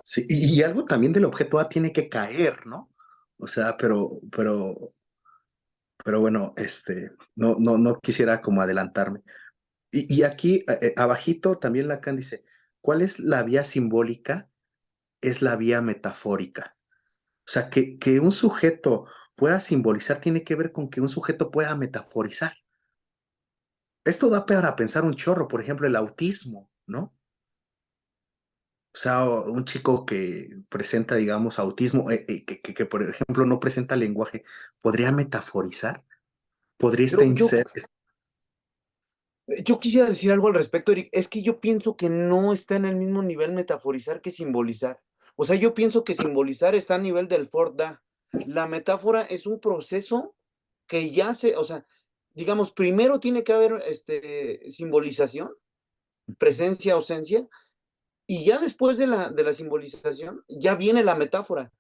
Speaker 2: sí. Y algo también del objeto A tiene que caer, ¿no? O sea, pero bueno, no quisiera como adelantarme. Y aquí, abajito, también Lacan dice, ¿cuál es la vía simbólica? Es la vía metafórica. O sea, que un sujeto pueda simbolizar tiene que ver con que un sujeto pueda metaforizar. Esto da para pensar un chorro, por ejemplo, el autismo, ¿no? O sea, un chico que presenta, digamos, autismo, que, por ejemplo, no presenta lenguaje, ¿podría metaforizar? ¿Podría
Speaker 3: Pero
Speaker 2: ser?
Speaker 3: yo quisiera decir algo al respecto, Eric. Es que yo pienso que no está en el mismo nivel metaforizar que simbolizar. O sea, yo pienso que simbolizar está a nivel del Ford-Da. La metáfora es un proceso que o sea, digamos, primero tiene que haber simbolización, presencia, ausencia, y ya después de la simbolización, ya viene la metáfora,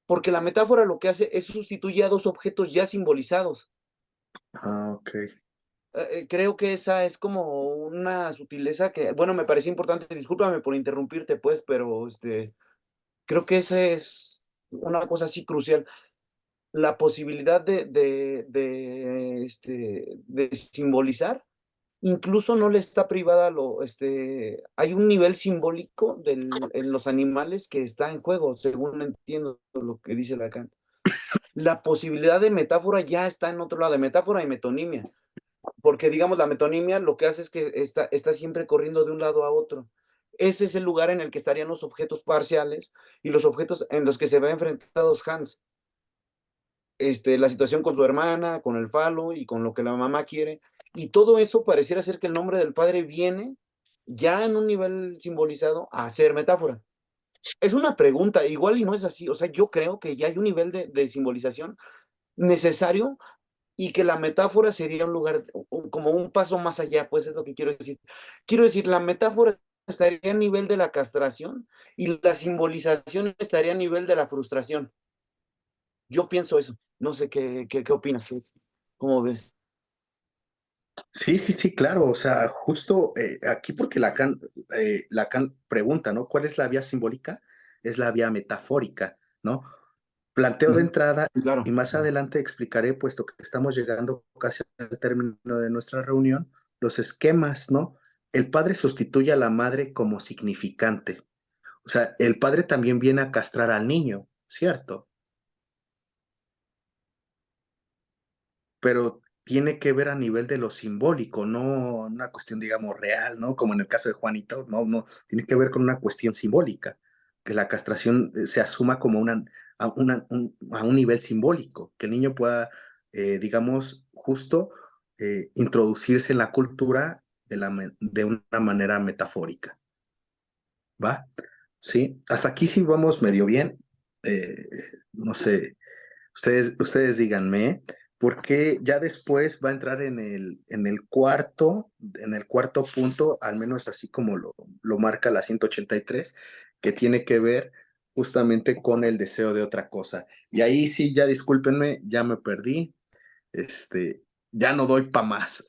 Speaker 3: porque la metáfora lo que hace es sustituir a dos objetos ya simbolizados.
Speaker 2: Ah, ok.
Speaker 3: Creo que esa es como una sutileza que, bueno, me pareció importante. Discúlpame por interrumpirte, pues, pero creo que esa es una cosa así crucial. La posibilidad de simbolizar, incluso no le está privada hay un nivel simbólico en los animales que está en juego, según entiendo lo que dice Lacan. La posibilidad de metáfora ya está en otro lado, de metáfora y metonimia, porque digamos la metonimia lo que hace es que está siempre corriendo de un lado a otro. Ese es el lugar en el que estarían los objetos parciales y los objetos en los que se ven enfrentados Hans. La situación con su hermana, con el falo y con lo que la mamá quiere. Y todo eso pareciera ser que el nombre del padre viene ya en un nivel simbolizado a ser metáfora. Es una pregunta, igual y no es así. O sea, yo creo que ya hay un nivel de simbolización necesario y que la metáfora sería un lugar, como un paso más allá, pues es lo que quiero decir. Quiero decir, la metáfora estaría a nivel de la castración y la simbolización estaría a nivel de la frustración. Yo pienso eso. No sé qué opinas tú. ¿Cómo ves?
Speaker 2: Sí, sí, sí, claro. O sea, justo aquí porque Lacan pregunta, ¿no? ¿Cuál es la vía simbólica? Es la vía metafórica, ¿no? Planteo de
Speaker 3: Ujú,
Speaker 2: entrada y
Speaker 3: claro.
Speaker 2: más adelante explicaré, puesto que estamos llegando casi al término de nuestra reunión, los esquemas, ¿no? El padre sustituye a la madre como significante. O sea, el padre también viene a castrar al niño, ¿cierto? Pero tiene que ver a nivel de lo simbólico, no una cuestión, digamos, real, ¿no? Como en el caso de Juanito, no, no, tiene que ver con una cuestión simbólica, que la castración se asuma como a un nivel simbólico, que el niño pueda, digamos, justo introducirse en la cultura de una manera metafórica, ¿va? Sí, hasta aquí sí vamos medio bien. No sé, ustedes díganme, porque ya después va a entrar en el cuarto punto, al menos así como lo marca la 183, que tiene que ver justamente con el deseo de otra cosa. Y ahí sí, ya discúlpenme, ya me perdí. Ya no doy pa' más.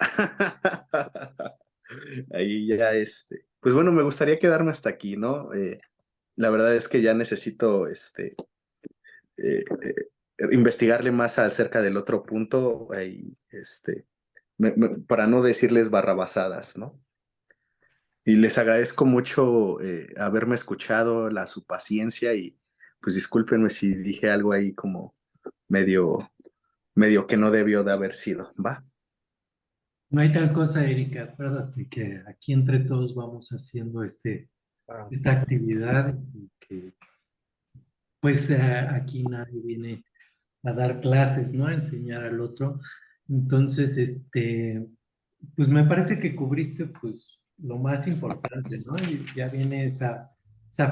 Speaker 2: Ahí ya, pues bueno, me gustaría quedarme hasta aquí, ¿no? La verdad es que ya necesito, eh, investigarle más acerca del otro punto, y, para no decirles barrabasadas, ¿no? Y les agradezco mucho haberme escuchado, su paciencia y pues discúlpenme si dije algo ahí como medio, medio que no debió de haber sido, ¿va?
Speaker 1: No hay tal cosa, Erika. Acuérdate que aquí entre todos vamos haciendo
Speaker 3: Ah,
Speaker 1: esta actividad y que pues aquí nadie viene a dar clases, ¿no? A enseñar al otro. Entonces, pues me parece que cubriste pues lo más importante, ¿no? Y ya viene esa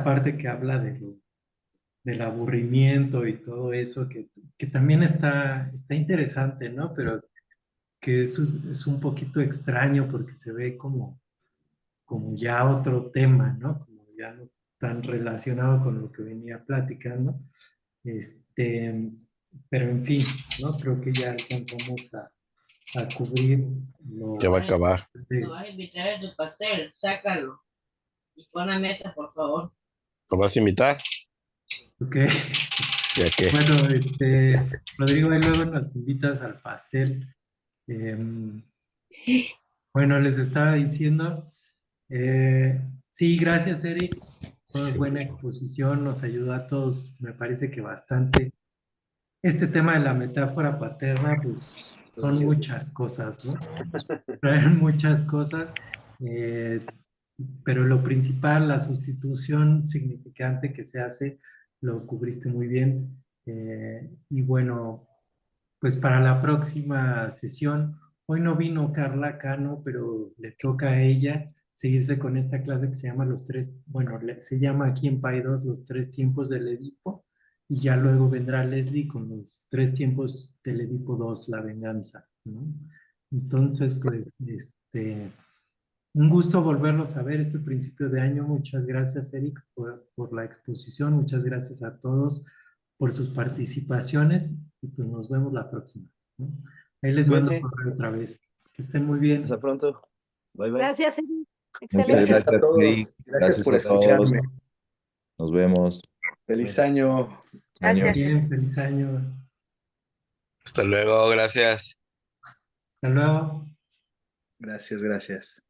Speaker 1: parte que habla del aburrimiento y todo eso, que también está interesante, ¿no? Pero que eso es un poquito extraño porque se ve como ya otro tema, ¿no? Como ya no tan relacionado con lo que venía platicando. Este, pero en fin, ¿no? Creo que ya alcanzamos a cubrir
Speaker 5: Ya
Speaker 1: lo
Speaker 5: va a acabar.
Speaker 1: de,
Speaker 6: No vas a invitar a tu pastel, sácalo y pon la mesa, por favor.
Speaker 5: ¿Lo vas a invitar?
Speaker 1: ok.
Speaker 5: Ya que.
Speaker 1: Bueno, Rodrigo, ahí luego nos invitas al pastel. Em, bueno, les estaba diciendo, sí, gracias, Eric. Fue buena exposición, nos ayudó a todos, me parece que bastante. Este tema de la metáfora paterna, pues son
Speaker 3: sí.
Speaker 1: muchas cosas, ¿no? Traen muchas cosas, eh, pero lo principal, la sustitución significante que se hace, lo cubriste muy bien. Y bueno, pues para la próxima sesión, hoy no vino Carla Cano, pero le toca a ella seguirse con esta clase que se llama bueno, se llama aquí en PAI 2 los 3 tiempos del Edipo, y ya luego vendrá Leslie con los 3 tiempos del Edipo 2 la venganza, ¿no? Entonces, pues, un gusto volverlos a ver este principio de año. Muchas gracias, Eric, por la exposición. Muchas gracias a todos por sus participaciones y pues nos vemos la próxima, ¿no? Ahí les mando un
Speaker 3: Cuídense.
Speaker 1: correo otra vez. Que estén muy
Speaker 3: Hasta
Speaker 1: bien.
Speaker 3: pronto. Bye, bye.
Speaker 4: Gracias, Eric.
Speaker 7: Muchas
Speaker 4: Excelente.
Speaker 2: Gracias a
Speaker 7: gracias, Eric.
Speaker 2: todos. Gracias
Speaker 7: Gracias
Speaker 2: por
Speaker 7: a todos.
Speaker 2: escucharme.
Speaker 7: Nos vemos.
Speaker 2: Feliz
Speaker 3: Bye.
Speaker 2: año.
Speaker 7: Año.
Speaker 1: Bien, feliz año.
Speaker 5: Hasta luego, gracias.
Speaker 1: Hasta luego.
Speaker 2: Gracias, gracias.